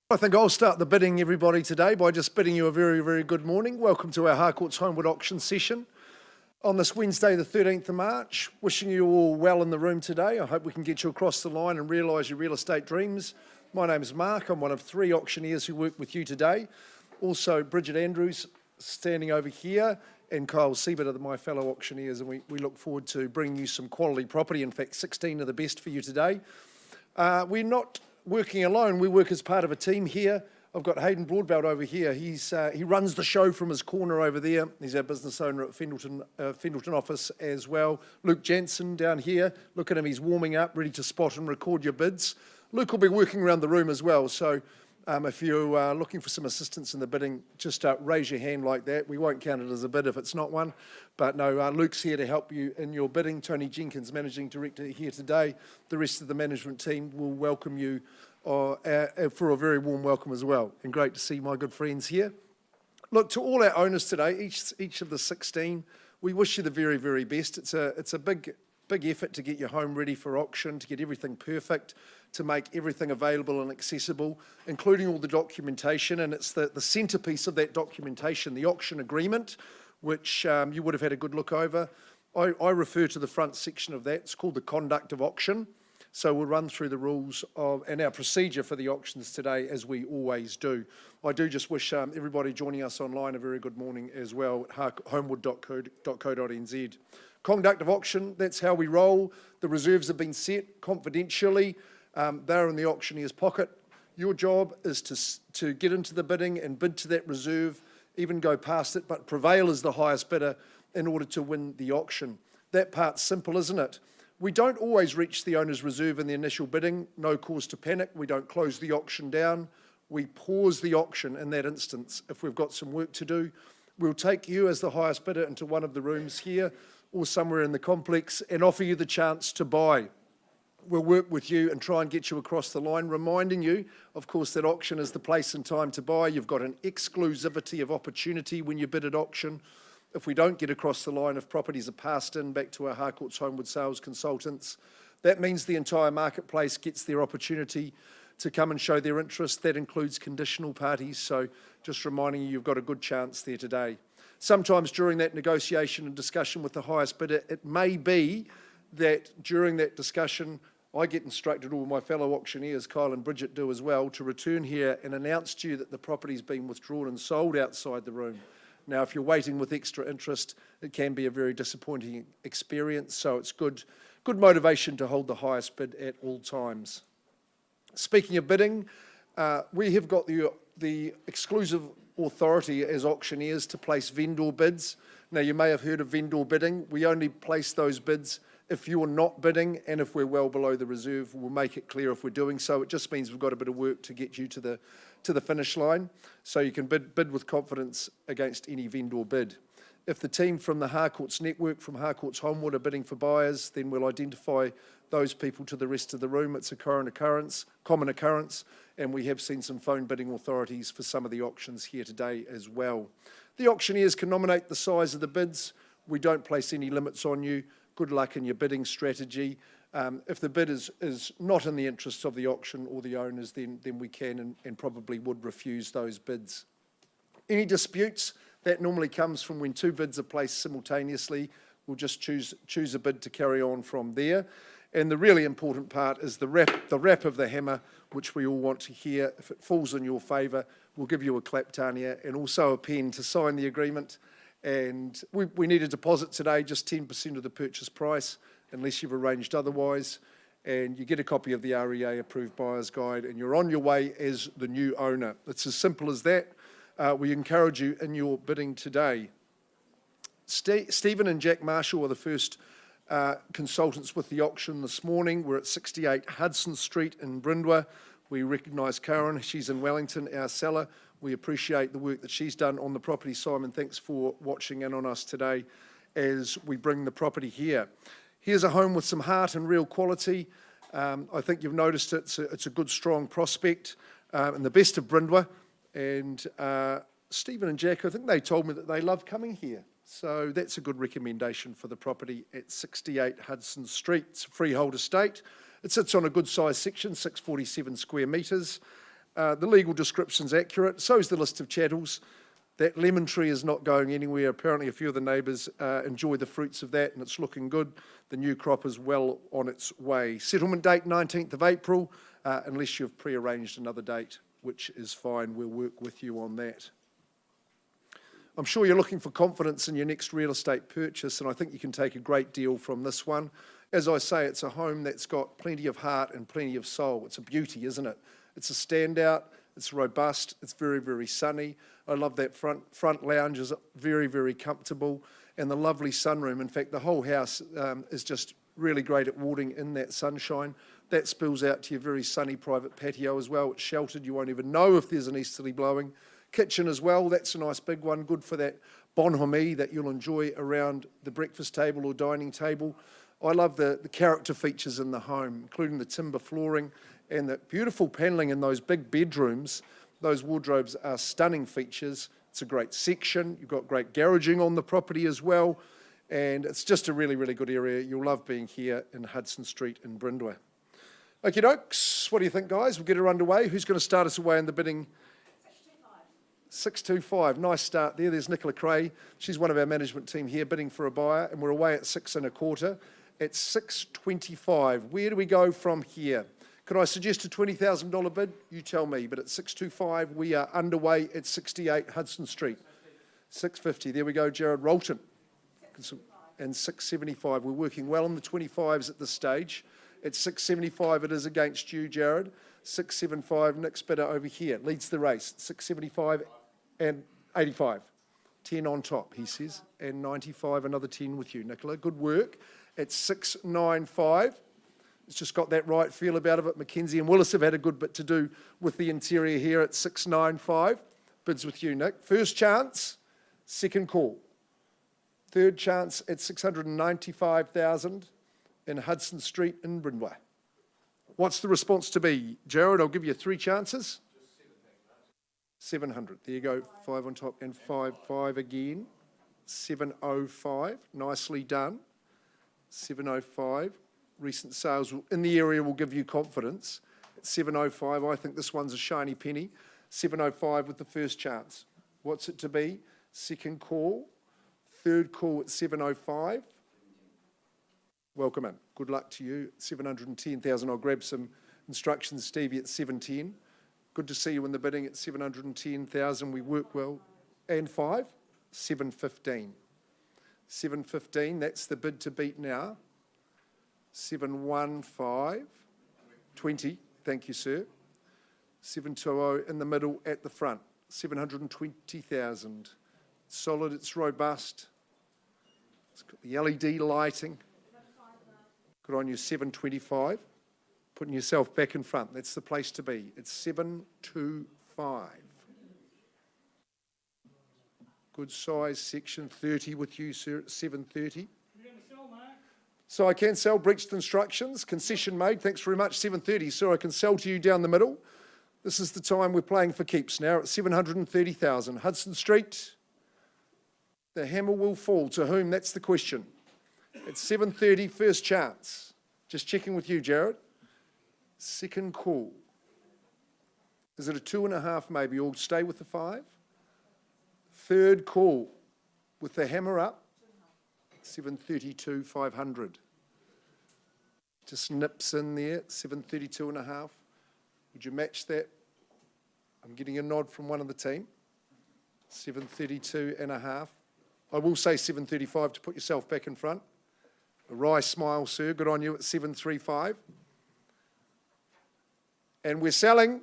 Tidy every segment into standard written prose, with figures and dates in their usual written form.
I think I'll start the bidding, everybody, today by just bidding you a very, very good morning. Welcome to our Harcourt's Holmwood auction session on this Wednesday, the 13th of March. Wishing you all well in the room today. I hope we can get you across the line and realise your real estate dreams. My name is Mark. I'm one of 3 auctioneers who work with you today. Also, Bridget Andrews standing over here and Kyle Siebert are my fellow auctioneers, and we look forward to bringing you some quality property. In fact, 16 of the best for you today. We're not working alone. We work as part of a team here. I've got Hayden Broadbelt over here. He runs the show from his corner over there. He's our business owner at Fendleton office as well. Luke Jansen down here. Look at him, he's warming up, ready to spot and record your bids. Luke will be working around the room as well, so if you're looking for some assistance in the bidding, just raise your hand like that. We won't count it as a bid if it's not one. But no, Luke's here to help you in your bidding. Tony Jenkins, Managing Director, here today. The rest of the management team will welcome you for a very warm welcome as well. And great to see my good friends here. Look, to all our owners today, each of the 16, we wish you the very, very best. It's a big effort to get your home ready for auction, to get everything perfect, to make everything available and accessible, including all the documentation. And it's the centrepiece of that documentation, the auction agreement, which you would have had a good look over. I refer to the front section of that. It's called the conduct of auction. So we'll run through the rules and our procedure for the auctions today, as we always do. I do just wish everybody joining us online a very good morning as well at holmwood.co.nz. Conduct of auction, that's how we roll. The reserves have been set confidentially. They're in the auctioneer's pocket. Your job is to get into the bidding and bid to that reserve, even go past it, but prevail as the highest bidder in order to win the auction. That part's simple, isn't it? We don't always reach the owner's reserve in the initial bidding. No cause to panic. We don't close the auction down. We pause the auction in that instance if we've got some work to do. We'll take you as the highest bidder into one of the rooms here or somewhere in the complex and offer you the chance to buy. We'll work with you and try and get you across the line, reminding you, of course, that auction is the place and time to buy. You've got an exclusivity of opportunity when you bid at auction. If we don't get across the line, if properties are passed in back to our Harcourt's Holmwood sales consultants, that means the entire marketplace gets their opportunity to come and show their interest. That includes conditional parties, so just reminding you, you've got a good chance there today. Sometimes during that negotiation and discussion with the highest bidder, it may be that during that discussion, I get instructed, or my fellow auctioneers, Kyle and Bridget do as well, to return here and announce to you that the property's been withdrawn and sold outside the room. Now, if you're waiting with extra interest, it can be a very disappointing experience, so it's good motivation to hold the highest bid at all times. Speaking of bidding, we have got the exclusive authority as auctioneers to place vendor bids. Now, you may have heard of vendor bidding. We only place those bids if you're not bidding, and if we're well below the reserve, we'll make it clear if we're doing so. It just means we've got a bit of work to get you to the finish line, so you can bid with confidence against any vendor bid. If the team from the Harcourt's network, from Harcourt's Holmwood, are bidding for buyers, then we'll identify those people to the rest of the room. It's a common occurrence, and we have seen some phone bidding authorities for some of the auctions here today as well. The auctioneers can nominate the size of the bids. We don't place any limits on you. Good luck in your bidding strategy. If the bid is not in the interests of the auction or the owners, then we can and probably would refuse those bids. Any disputes, that normally comes from when 2 bids are placed simultaneously. We'll just choose a bid to carry on from there. And the really important part is the rap of the hammer, which we all want to hear. If it falls in your favour, we'll give you a clap, Tanya, and also a pen to sign the agreement. And we need a deposit today, just 10% of the purchase price, unless you've arranged otherwise. And you get a copy of the REA Approved Buyer's Guide, and you're on your way as the new owner. It's as simple as that. We encourage you in your bidding today. Stephen and Jack Marshall are the first consultants with the auction this morning. We're at 68 Hudson Street in Brindwa. We recognise Karen, she's in Wellington, our seller. We appreciate the work that she's done on the property. Simon, thanks for watching in on us today as we bring the property here. Here's a home with some heart and real quality. I think you've noticed it's a good, strong prospect in the best of Brindwa. And Stephen and Jack, I think they told me that they love coming here. So that's a good recommendation for the property at 68 Hudson Street. It's a freehold estate. It sits on a good sized section, 647 square metres. The legal description's accurate, so is the list of chattels. That lemon tree is not going anywhere. Apparently a few of the neighbours enjoy the fruits of that and it's looking good. The new crop is well on its way. Settlement date 19th of April, unless you've pre-arranged another date, which is fine. We'll work with you on that. I'm sure you're looking for confidence in your next real estate purchase, and I think you can take a great deal from this one. As I say, it's a home that's got plenty of heart and plenty of soul. It's a beauty, isn't it? It's a standout. It's robust. It's very, very sunny. I love that front lounge is very, very comfortable, and the lovely sunroom. In fact, the whole house is just really great at warding in that sunshine. That spills out to your very sunny private patio as well. It's sheltered. You won't even know if there's an easterly blowing. Kitchen as well. That's a nice big one. Good for that bonhomie that you'll enjoy around the breakfast table or dining table. I love the character features in the home, including the timber flooring and the beautiful panelling in those big bedrooms. Those wardrobes are stunning features. It's a great section. You've got great garaging on the property as well. And it's just a really, really good area. You'll love being here in Hudson Street in Brindwa. Okie dokes. What do you think, guys? We'll get her underway. Who's going to start us away in the bidding? 625. Nice start there. There's Nicola Cray. She's one of our management team here bidding for a buyer, and we're away at 6 1/4. At 625. Where do we go from here? Could I suggest a $20,000 bid? You tell me. But at 625, we are underway at 68 Hudson Street. 650. There we go, Jared Rolton. And 675. We're working well on the 25s at this stage. At 675, it is against you, Jared. 675, Nick's bidder over here. Leads the race. 675 and 85. 10 on top, he says. And 95, another 10 with you, Nicola. Good work. At 695. It's just got that right feel about it. Mackenzie and Willis have had a good bit to do with the interior here at 695. Bids with you, Nick. First chance, second call. Third chance at 695,000 in Hudson Street in Brindwa. What's the response to be? Jared, I'll give you 3 chances. 700. There you go. 5 on top and 5 again. 705. Nicely done. 705. Recent sales in the area will give you confidence. At 705, I think this one's a shiny penny. 705 with the first chance. What's it to be? Second call. Third call at 705. Welcome in. Good luck to you. 710,000. I'll grab some instructions, Stevie, at 710. Good to see you in the bidding at 710,000. We work well. And 5? 715. 715, that's the bid to beat now. 715, 20, thank you, sir. 720 in the middle at the front, 720,000. Solid, it's robust. It's got the LED lighting. Good on you, 725. Putting yourself back in front, that's the place to be. It's 725. Good size section, 30 with you, sir, at 730. So I can sell, breached instructions, concession made, thanks very much, 730. So I can sell to you down the middle. This is the time we're playing for keeps now at 730,000. Hudson Street, the hammer will fall. To whom? That's the question. At 730, first chance. Just checking with you, Jared. Second call. Is it a 2.5 maybe, or stay with the 5? Third call with the hammer up. 732, 500. Just nips in there, 732.5. Would you match that? I'm getting a nod from one of the team. 732.5. I will say 735 to put yourself back in front. A wry smile, sir. Good on you at 735. And we're selling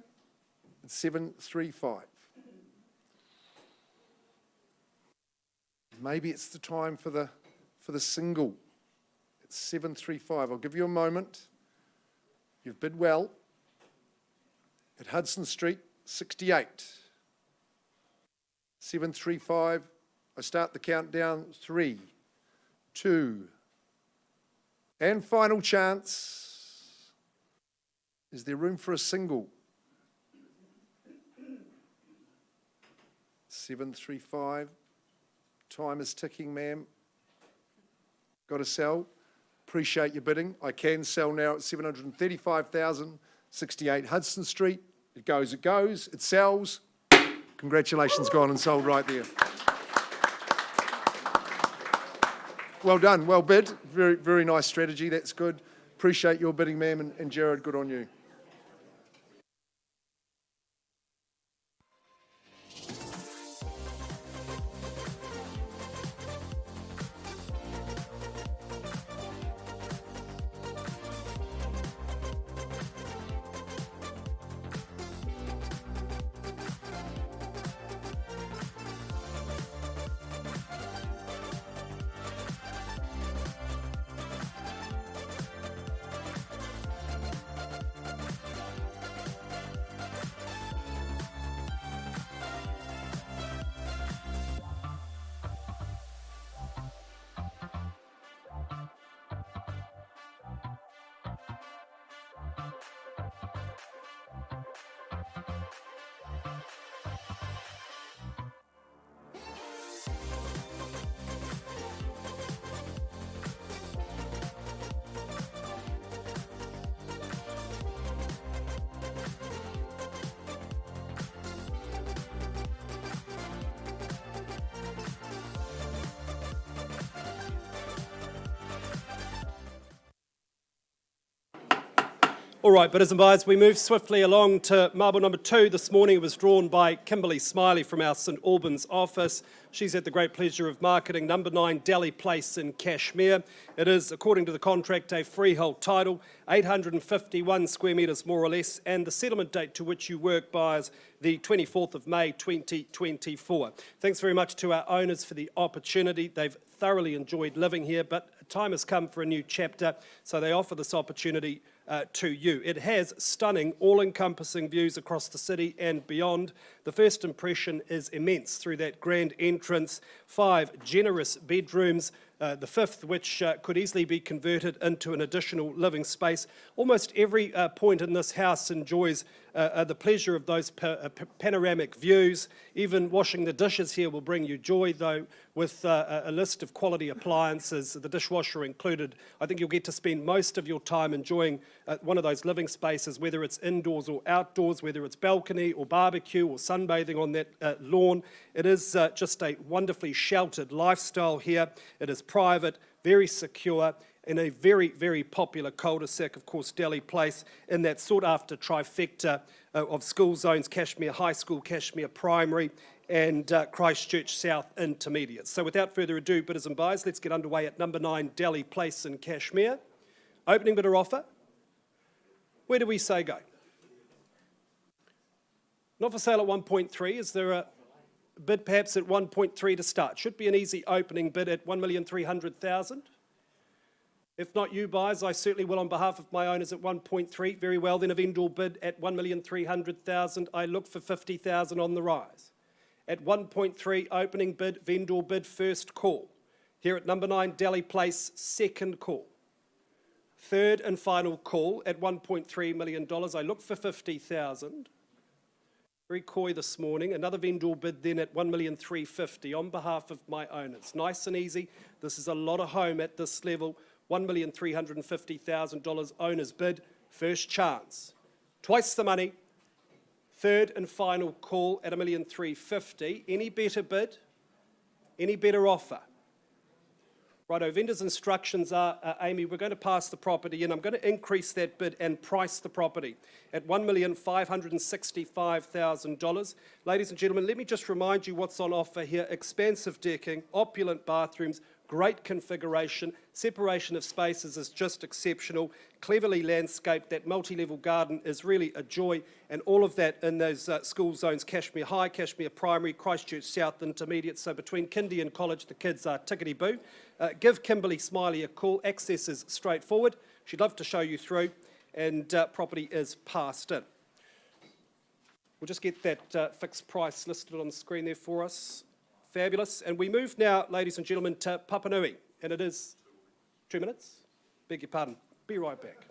at 735. Maybe it's the time for the single. It's 735. I'll give you a moment. You've bid well. At Hudson Street, 68. 735. I start the countdown. 3, 2, and final chance. Is there room for a single? 735. Time is ticking, ma'am. Got to sell. Appreciate your bidding. I can sell now at 735,000, 68 Hudson Street. It goes, it sells. Congratulations, gone and sold right there. Well done, well bid. Very, very nice strategy, that's good. Appreciate your bidding, ma'am, and Jared, good on you. All right, bidders and buyers, we move swiftly along to marble number 2. This morning it was drawn by Kimberly Smiley from our St Albans office. She's had the great pleasure of marketing number 9 Delhi Place in Cashmere. It is, according to the contract, a freehold title, 851 square metres more or less, and the settlement date to which you work buyers, the 24th of May 2024. Thanks very much to our owners for the opportunity. They've thoroughly enjoyed living here, but time has come for a new chapter, so they offer this opportunity to you. It has stunning, all-encompassing views across the city and beyond. The first impression is immense through that grand entrance. 5 generous bedrooms, the 5th which could easily be converted into an additional living space. Almost every point in this house enjoys the pleasure of those panoramic views. Even washing the dishes here will bring you joy, though with a list of quality appliances, the dishwasher included. I think you'll get to spend most of your time enjoying one of those living spaces, whether it's indoors or outdoors, whether it's balcony or barbecue or sunbathing on that lawn. It is just a wonderfully sheltered lifestyle here. It is private, very secure, in a very, very popular cul-de-sac, of course, Delhi Place, in that sought-after trifecta of school zones, Cashmere High School, Cashmere Primary, and Christchurch South Intermediate. So without further ado, bidders and buyers, let's get underway at number 9 Delhi Place in Cashmere. Opening bidder offer. Where do we say go? Not for sale at 1.3. Is there a bid perhaps at 1.3 to start? Should be an easy opening bid at 1,300,000. If not you buyers, I certainly will on behalf of my owners at 1.3. Very well, then a vendor bid at 1,300,000. I look for 50,000 on the rise. At 1.3, opening bid, vendor bid, first call. Here at number 9 Delhi Place, second call. Third and final call at $1.3 million. I look for 50,000. Very coy this morning. Another vendor bid then at 1,350,000 on behalf of my owners. Nice and easy. This is a lot of home at this level. $1,350,000 owner's bid. First chance. Twice the money. Third and final call at 1,350,000. Any better bid? Any better offer? Righto, vendor's instructions are, Amy, we're going to pass the property in. I'm going to increase that bid and price the property at $1,565,000. Ladies and gentlemen, let me just remind you what's on offer here. Expansive decking, opulent bathrooms, great configuration, separation of spaces is just exceptional, cleverly landscaped, that multi-level garden is really a joy, and all of that in those school zones, Cashmere High, Cashmere Primary, Christchurch South Intermediate, so between kindy and college the kids are tickety-boo. Give Kimberly Smiley a call, access is straightforward, she'd love to show you through, and property is passed in. We'll just get that fixed price listed on the screen there for us. Fabulous. And we move now, ladies and gentlemen, to Papanui. And it is 2 minutes. Beg your pardon. Be right back.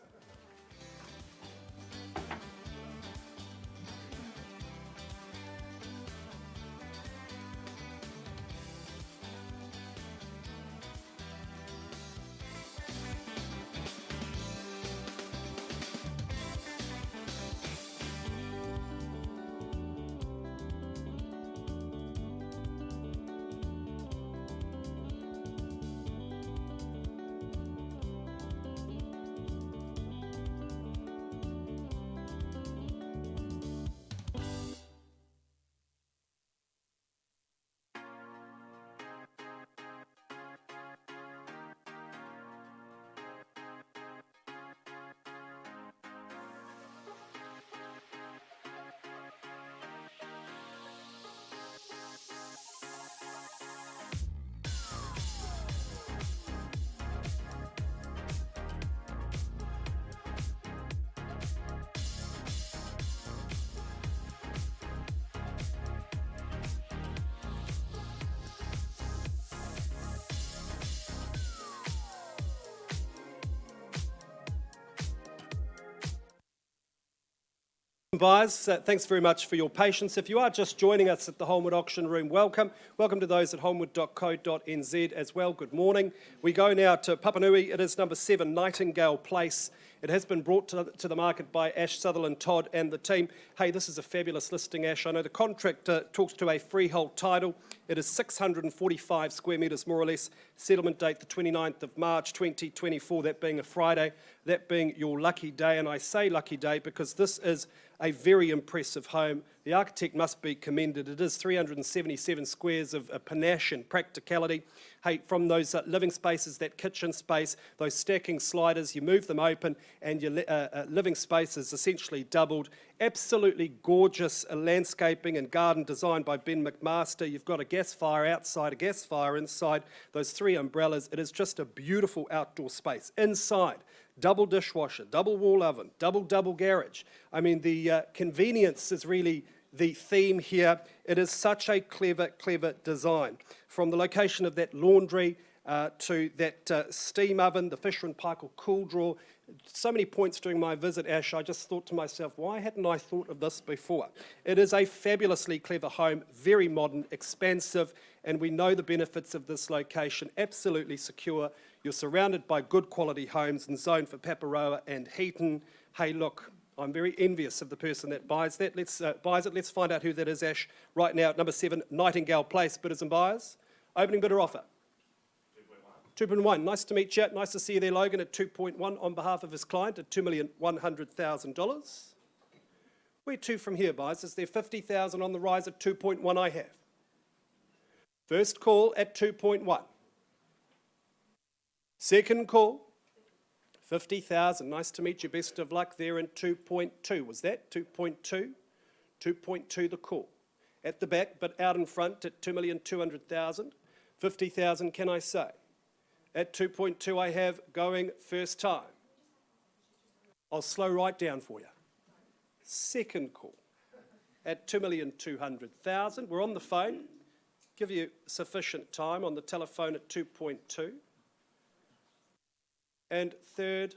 buyers, thanks very much for your patience. If you are just joining us at the Holmwood auction room, welcome. Welcome to those at holmwood.co.nz as well. Good morning. We go now to Papanui. It is number 7, Nightingale Place. It has been brought to the market by Ash Sutherland Todd and the team. Hey, this is a fabulous listing, Ash. I know the contract talks to a freehold title. It is 645 square metres, more or less. Settlement date the 29th of March 2024, that being a Friday, that being your lucky day. And I say lucky day because this is a very impressive home. The architect must be commended. It is 377 squares of panache and practicality. Hey, from those living spaces, that kitchen space, those stacking sliders, you move them open and your living space is essentially doubled. Absolutely gorgeous landscaping and garden design by Ben McMaster. You've got a gas fire outside, a gas fire inside, those 3 umbrellas. It is just a beautiful outdoor space. Inside, double dishwasher, double wall oven, double garage. I mean, the convenience is really the theme here. It is such a clever design. From the location of that laundry to that steam oven, the Fisher and Paykel cool drawer. So many points during my visit, Ash, I just thought to myself, why hadn't I thought of this before? It is a fabulously clever home, very modern, expansive, and we know the benefits of this location, absolutely secure. You're surrounded by good quality homes and zoned for Paparoa and Heaton. Hey, look, I'm very envious of the person that buys that. Let's find out who that is, Ash, right now at number 7, Nightingale Place. Bidders and buyers, opening bidder offer. 2.1. Nice to meet you. Nice to see you there, Logan, at 2.1 on behalf of his client at $2,100,000. Where to from here, buyers? Is there 50,000 on the rise at 2.1 I have? First call at 2.1. Second call, 50,000. Nice to meet you. Best of luck there in 2.2. Was that 2.2? 2.2 the call. At the back, but out in front at 2,200,000. 50,000, can I say? At 2.2 I have going first time. I'll slow right down for you. Second call at 2,200,000. We're on the phone. Give you sufficient time on the telephone at 2.2. And third,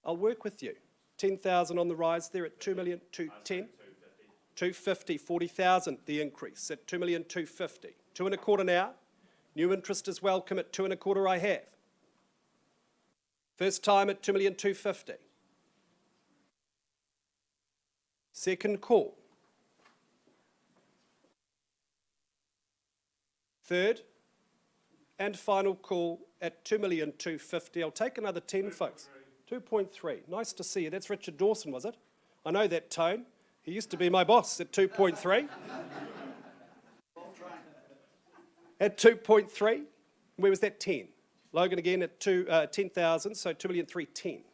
I'll work with you. 10,000 on the rise there at 2,210. 250, 40,000 the increase at 2,250. 2.25 now. New interest is welcome at 2.25 I have. First time at 2,250,000. Second call. Third and final call at 2,250,000. I'll take another 10, folks. 2.3. Nice to see you. That's Richard Dawson, was it? I know that tone. He used to be my boss at 2.3. At 2.3, where was that? 10. Logan again at 10,000, so 2,310,000.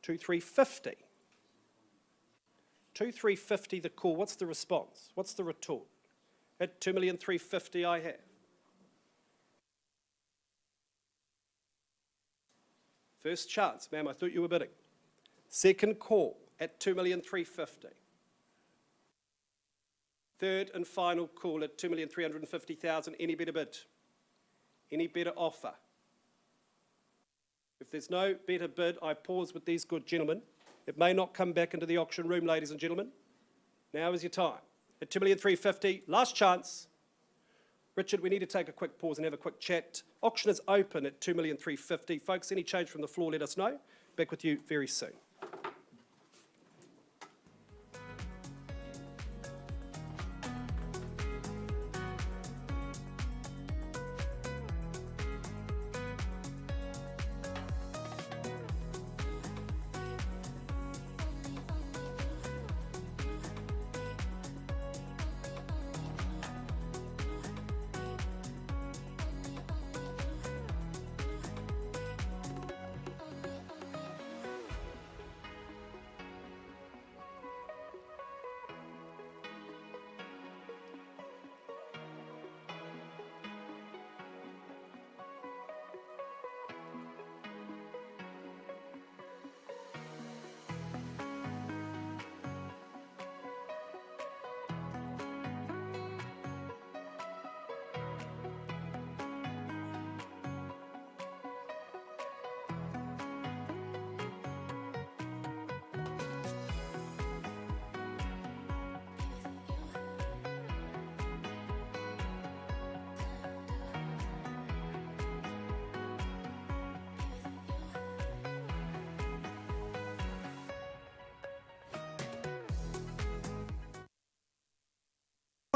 2,350. 2,350 the call. What's the response? What's the retort? At 2,350,000 I have. First chance, ma'am, I thought you were bidding. Second call at 2,350,000. Third and final call at 2,350,000. Any better bid? Any better offer? If there's no better bid, I pause with these good gentlemen. It may not come back into the auction room, ladies and gentlemen. Now is your time. At 2,350,000, last chance. Richard, we need to take a quick pause and have a quick chat. Auction is open at 2,350,000. Folks, any change from the floor, let us know. Back with you very soon.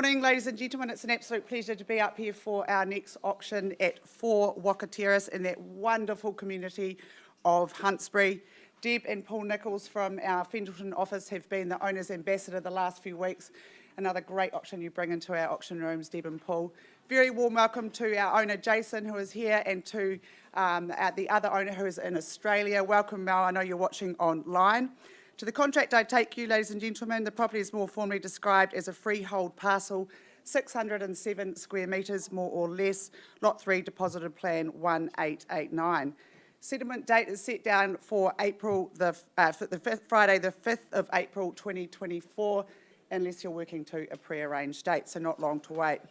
Morning, ladies and gentlemen. It's an absolute pleasure to be up here for our next auction at 4 Waka Terrace in that wonderful community of Huntsbury. Deb and Paul Nichols from our Fendleton office have been the owner's ambassador the last few weeks. Another great auction you bring into our auction rooms, Deb and Paul. Very warm welcome to our owner Jason, who is here, and to the other owner who is in Australia. Welcome, Mel. I know you're watching online. To the contract I take you, ladies and gentlemen, the property is more formally described as a freehold parcel, 607 square metres, more or less, Lot 3, deposited plan 1889. Settlement date is set down for April Friday the 5th of April 2024, unless you're working to a pre-arranged date, so not long to wait.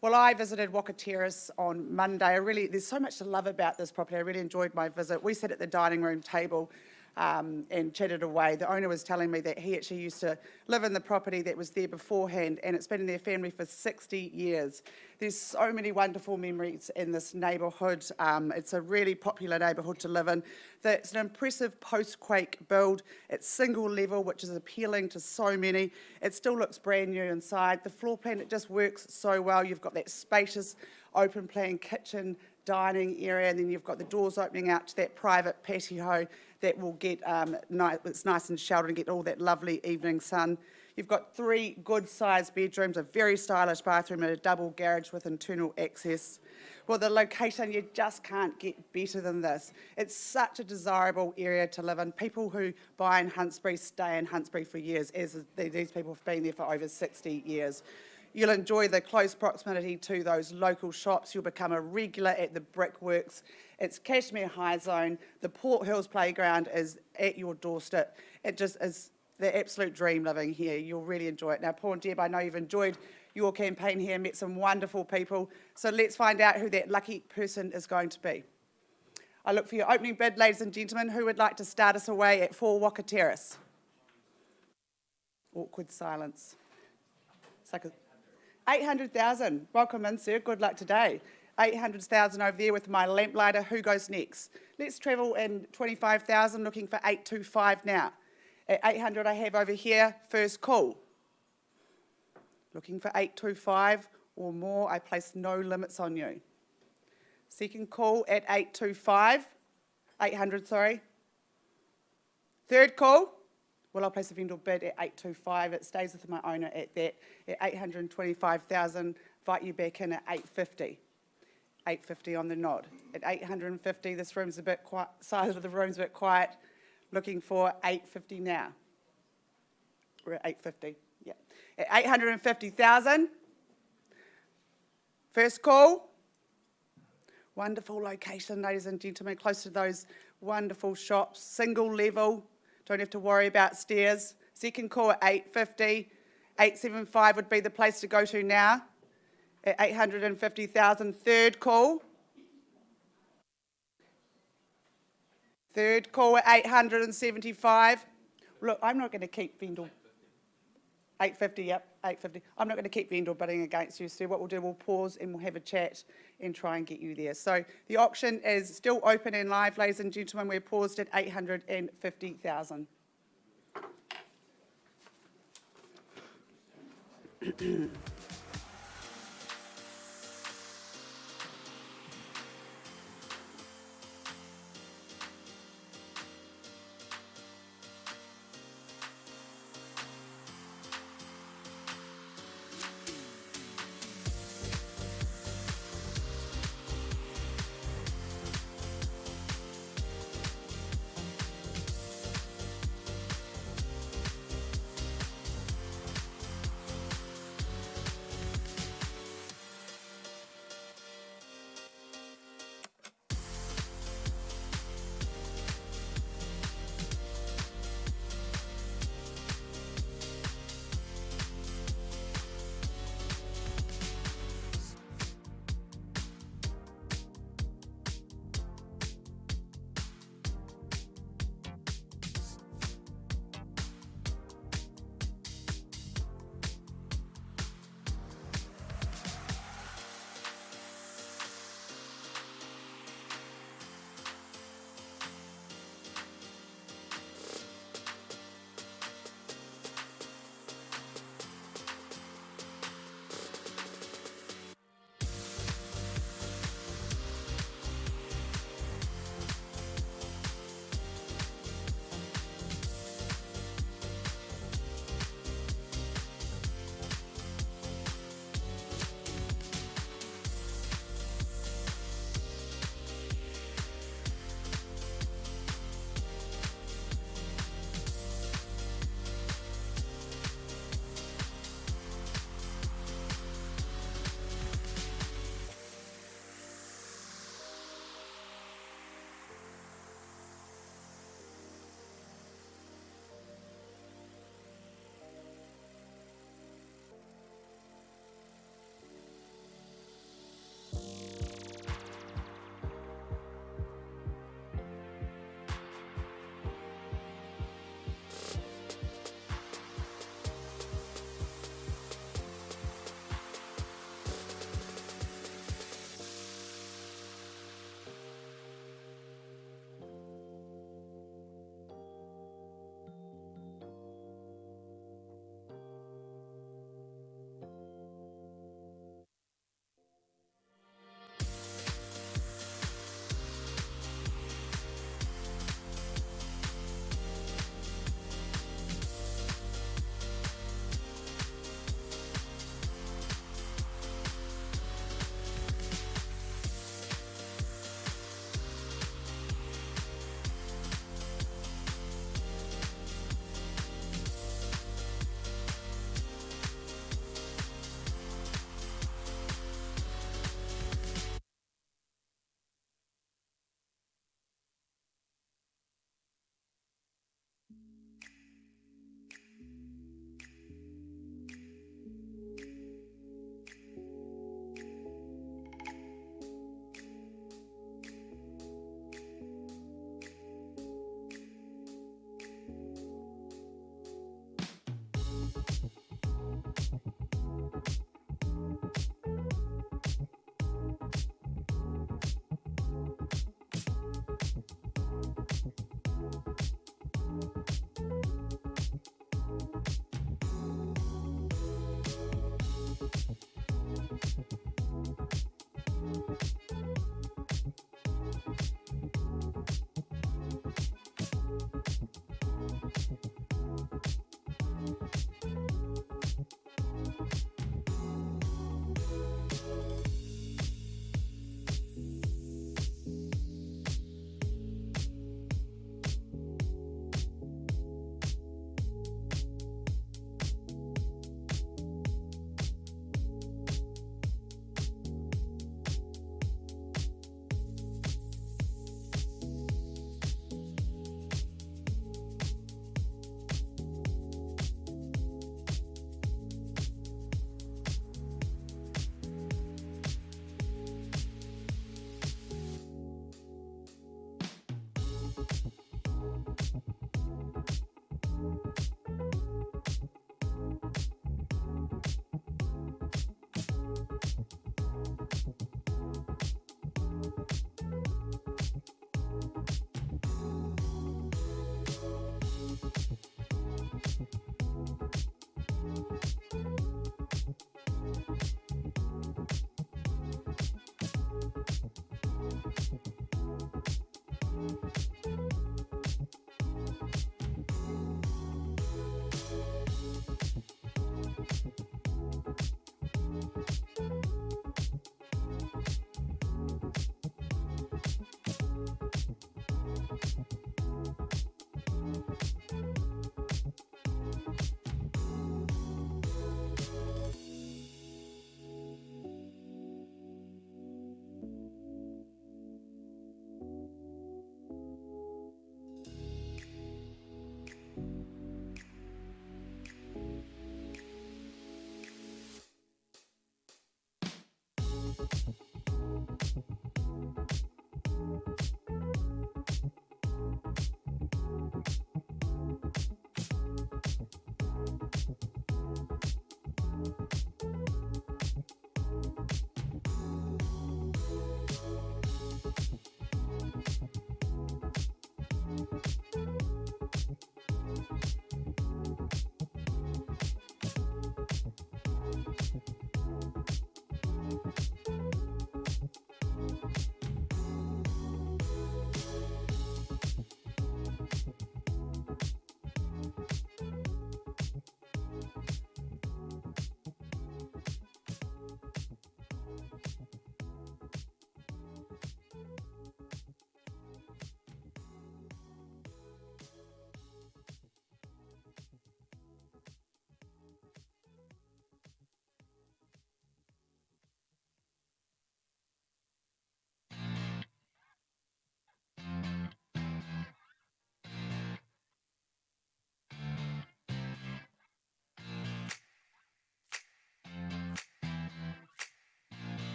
Well, I visited Waka Terrace on Monday. There's so much to love about this property. I really enjoyed my visit. We sat at the dining room table and chatted away. The owner was telling me that he actually used to live in the property that was there beforehand, and it's been in their family for 60 years. There's so many wonderful memories in this neighbourhood. It's a really popular neighbourhood to live in. It's an impressive post-quake build. It's single level, which is appealing to so many. It still looks brand new inside. The floor plan, it just works so well. You've got that spacious open plan kitchen, dining area, and then you've got the doors opening out to that private patio that will get it's nice and sheltered and get all that lovely evening sun. You've got 3 good-sized bedrooms, a very stylish bathroom and a double garage with internal access. Well, the location, you just can't get better than this. It's such a desirable area to live in. People who buy in Huntsbury stay in Huntsbury for years, as these people have been there for over 60 years. You'll enjoy the close proximity to those local shops. You'll become a regular at the Brickworks. It's Cashmere High Zone. The Port Hills Playground is at your doorstep. It just is the absolute dream living here. You'll really enjoy it. Now, Paul and Deb, I know you've enjoyed your campaign here, met some wonderful people. So let's find out who that lucky person is going to be. I look for your opening bid, ladies and gentlemen. Who would like to start us away at 4 Waka Terrace? Awkward silence. It's like 800,000. Welcome in, sir. Good luck today. 800,000 over there with my lamplighter. Who goes next? Let's travel in 25,000, looking for 825 now. At 800 I have over here, first call. Looking for 825 or more. I place no limits on you. Second call at 825. 800, sorry. Third call. Well, I'll place a vendor bid at 825. It stays with my owner at that. At 825,000, invite you back in at 850. 850 on the nod. At 850, this room's a bit quiet, size of the room's a bit quiet. Looking for 850 now. We're at 850, yeah. At 850,000, first call. Wonderful location, ladies and gentlemen, close to those wonderful shops, single level. Don't have to worry about stairs. Second call at 850. 875 would be the place to go to now. At 850,000, third call. Third call at 875. Look, I'm not going to keep vendor. 850, yep, 850. I'm not going to keep vendor bidding against you, so what we'll do, we'll pause and we'll have a chat and try and get you there. So the auction is still open and live, ladies and gentlemen. We're paused at 850,000.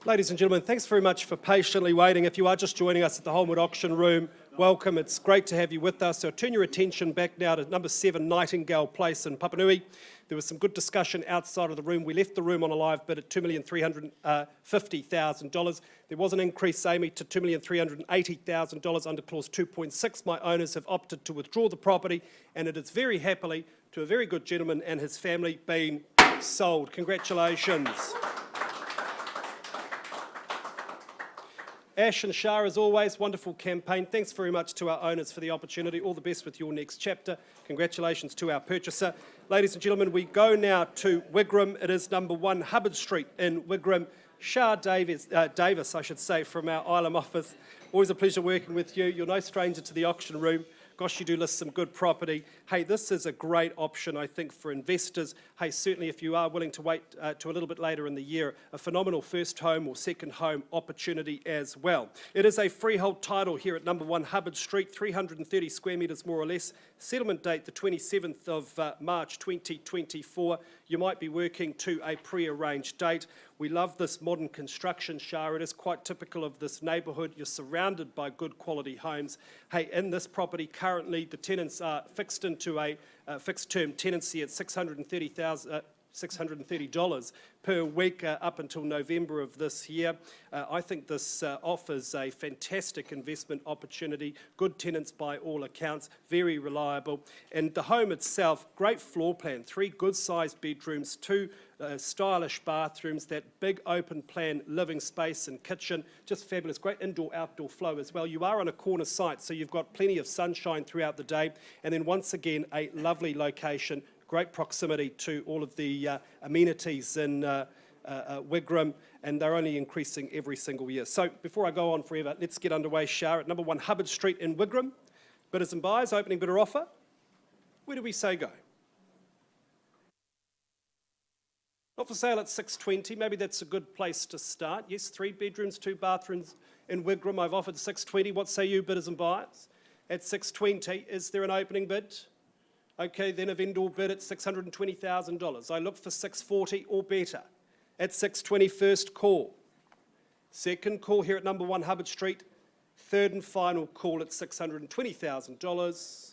Ladies and gentlemen, thanks very much for patiently waiting. If you are just joining us at the Holmwood auction room, welcome. It's great to have you with us. So turn your attention back now to number 7 Nightingale Place in Papanui. There was some good discussion outside of the room. We left the room on a live bid at $2,350,000. There was an increase, Amy, to $2,380,000 under clause 2.6. My owners have opted to withdraw the property, and it is very happily to a very good gentleman and his family being sold. Congratulations. Ash and Shah, as always, wonderful campaign. Thanks very much to our owners for the opportunity. All the best with your next chapter. Congratulations to our purchaser. Ladies and gentlemen, we go now to Wigram. It is number 1 Hubbard Street in Wigram. Shah Davis, I should say, from our Ilam office. Always a pleasure working with you. You're no stranger to the auction room. Gosh, you do list some good property. Hey, this is a great option, I think, for investors. Hey, certainly if you are willing to wait to a little bit later in the year, a phenomenal first home or second home opportunity as well. It is a freehold title here at number 1 Hubbard Street, 330 square metres more or less. Settlement date the 27th of March 2024. You might be working to a pre-arranged date. We love this modern construction, Shah. It is quite typical of this neighbourhood. You're surrounded by good quality homes. Hey, in this property currently, the tenants are fixed into a fixed-term tenancy at $630 per week up until November of this year. I think this offers a fantastic investment opportunity. Good tenants by all accounts, very reliable. And the home itself, great floor plan, 3 good-sized bedrooms, 2 stylish bathrooms, that big open plan living space and kitchen, just fabulous. Great indoor-outdoor flow as well. You are on a corner site, so you've got plenty of sunshine throughout the day. And then once again, a lovely location, great proximity to all of the amenities in Wigram, and they're only increasing every single year. So before I go on forever, let's get underway, Shah, at number 1 Hubbard Street in Wigram. Bidders and buyers, opening bidder offer. Where do we say go? Not for sale at $620, maybe that's a good place to start. Yes, 3 bedrooms, 2 bathrooms in Wigram. I've offered $620. What say you, bidders and buyers? At $620, is there an opening bid? Okay, then a vendor bid at $620,000. I look for $640 or better. At $620, first call. Second call here at number 1 Hubbard Street. Third and final call at $620,000.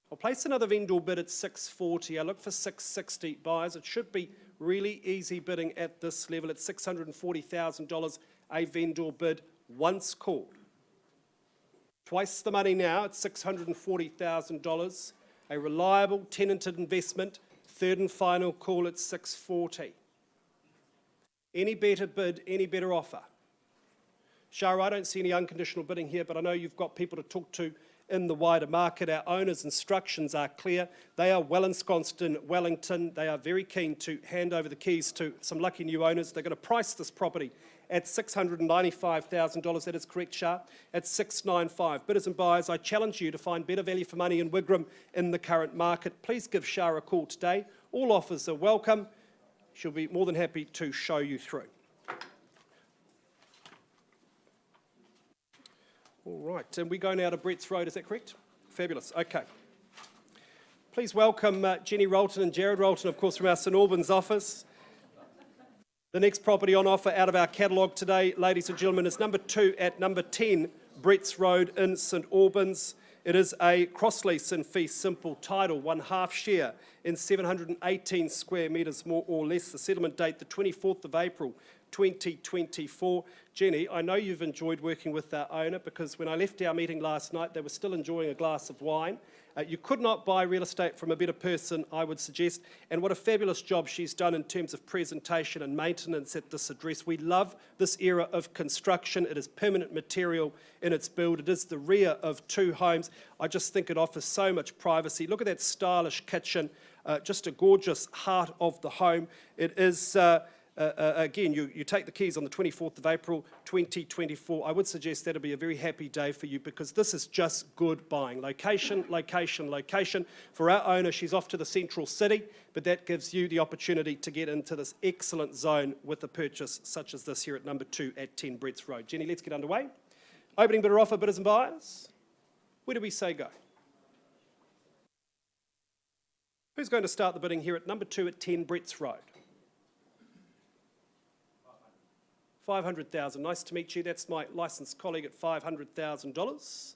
I'll place another vendor bid at $640. I look for $660 buyers. It should be really easy bidding at this level at $640,000. A vendor bid once called. Twice the money now at $640,000. A reliable tenanted investment. Third and final call at $640. Any better bid, any better offer? Shara, I don't see any unconditional bidding here, but I know you've got people to talk to in the wider market. Our owners' instructions are clear. They are well ensconced in Wellington. They are very keen to hand over the keys to some lucky new owners. They're going to price this property at $695,000. That is correct, Shah, at $695. Bidders and buyers, I challenge you to find better value for money in Wigram in the current market. Please give Shah a call today. All offers are welcome. She'll be more than happy to show you through. All right, and we go now to Brett's Road, is that correct? Fabulous, okay. Please welcome Jenny Rolton and Jared Rolton, of course, from our St Albans office. The next property on offer out of our catalogue today, ladies and gentlemen, is number 2 at number 10 Brett's Road in St Albans. It is a cross-lease and fee simple title, 1/2 share in 718 square metres more or less. The settlement date, the 24th of April, 2024. Jenny, I know you've enjoyed working with our owner because when I left our meeting last night, they were still enjoying a glass of wine. You could not buy real estate from a better person, I would suggest, and what a fabulous job she's done in terms of presentation and maintenance at this address. We love this era of construction. It is permanent material in its build. It is the rear of 2 homes. I just think it offers so much privacy. Look at that stylish kitchen, just a gorgeous heart of the home. It is... again, you take the keys on the 24th of April 2024. I would suggest that'll be a very happy day for you because this is just good buying. Location, location, location. For our owner, she's off to the central city, but that gives you the opportunity to get into this excellent zone with a purchase such as this here at number 2 at 10 Brett's Road. Jenny, let's get underway. Opening bidder offer, bidders and buyers. Where do we say go? Who's going to start the bidding here at number 2 at 10 Brett's Road? 500,000. Nice to meet you. That's my licensed colleague at $500,000.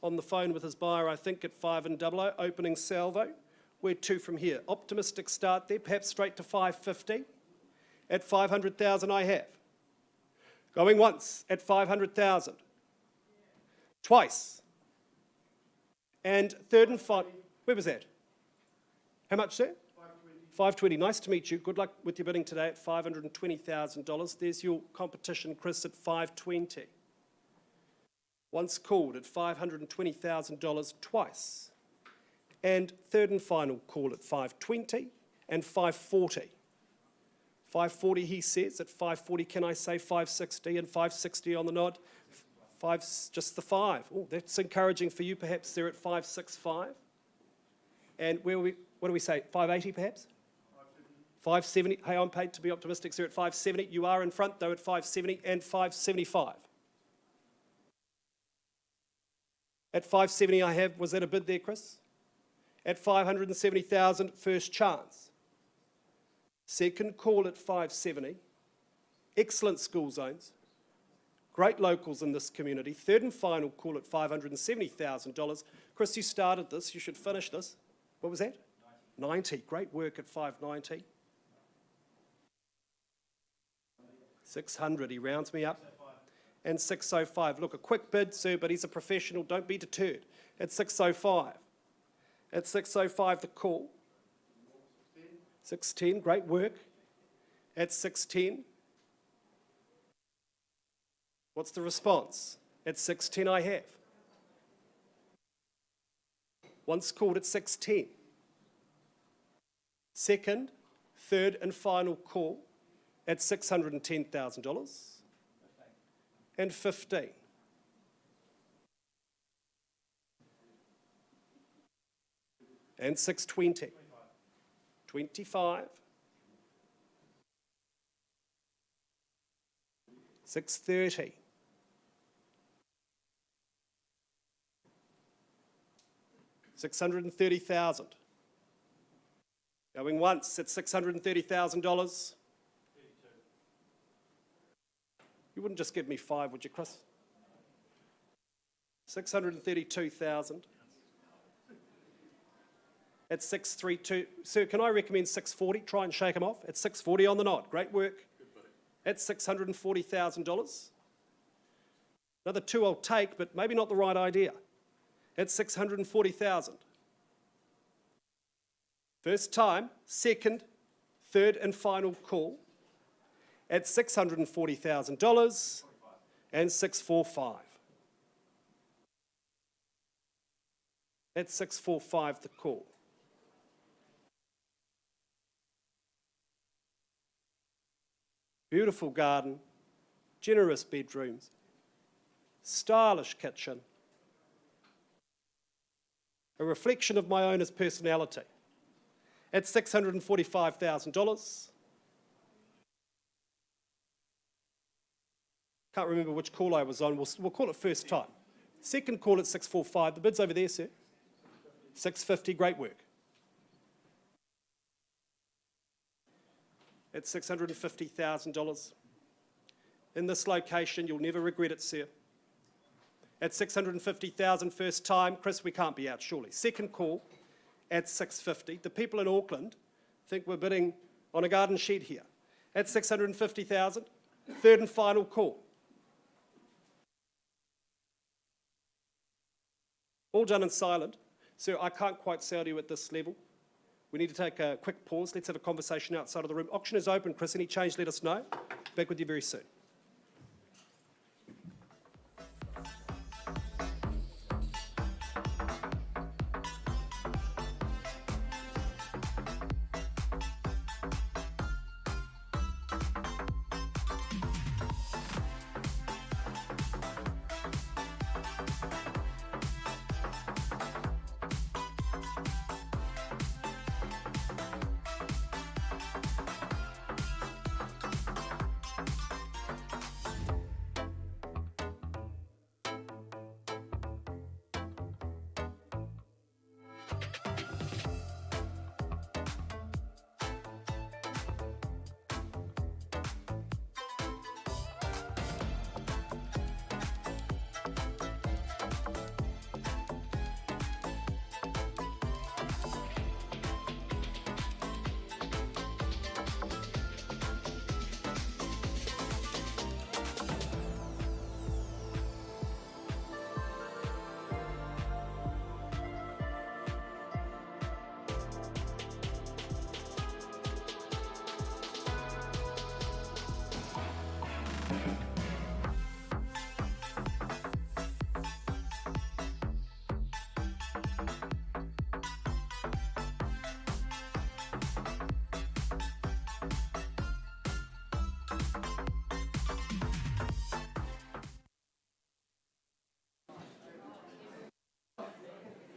On the phone with his buyer, I think, at 5 and 00, opening salvo. Where to from here? Optimistic start there, perhaps straight to 550. At 500,000 I have. Going once at 500,000. Twice. And third and final. Where was that? How much, sir? 520. Nice to meet you. Good luck with your bidding today at $520,000. There's your competition, Chris, at 520. Once called at $520,000 twice. And third and final call at 520 and 540. 540, he says. At 540, can I say 560 and 560 on the nod? Just the 5. Oh, that's encouraging for you, perhaps. They're at 565. And what do we say? 580, perhaps? 570. Hey, I'm paid to be optimistic. They're at 570. You are in front, though, at 570 and 575. At 570, I have. Was that a bid there, Chris? At 570,000, first chance. Second call at 570. Excellent school zones. Great locals in this community. Third and final call at $570,000. Chris, you started this. You should finish this. What was that? 90. Great work at 590. 600. He rounds me up. And 605. Look, a quick bid, sir, but he's a professional. Don't be deterred. At 605. At 605, the call. 610. Great work. At 610. What's the response? At 610, I have. Once called at 610. Second, third and final call at $610,000 and 15. And 620. 25. 630. 630,000. Going once at $630,000. You wouldn't just give me 5, would you, Chris? 632,000. At 632. Sir, can I recommend 640? Try and shake him off. At 640 on the nod. Great work. At $640,000. Another 2 I'll take, but maybe not the right idea. At 640,000. First time, second, third and final call at $640,000 and 645. At 645, the call. Beautiful garden, generous bedrooms, stylish kitchen, a reflection of my owner's personality. At $645,000. Can't remember which call I was on. We'll call it first time. Second call at 645. The bid's over there, sir. 650, great work. At $650,000. In this location, you'll never regret it, sir. At $650,000 first time, Chris, we can't be out, surely. Second call at 650. The people in Auckland think we're bidding on a garden shed here. At 650,000, third and final call. All done in silent. Sir, I can't quite sell to you at this level. We need to take a quick pause. Let's have a conversation outside of the room. Auction is open, Chris. Any change, let us know. Back with you very soon.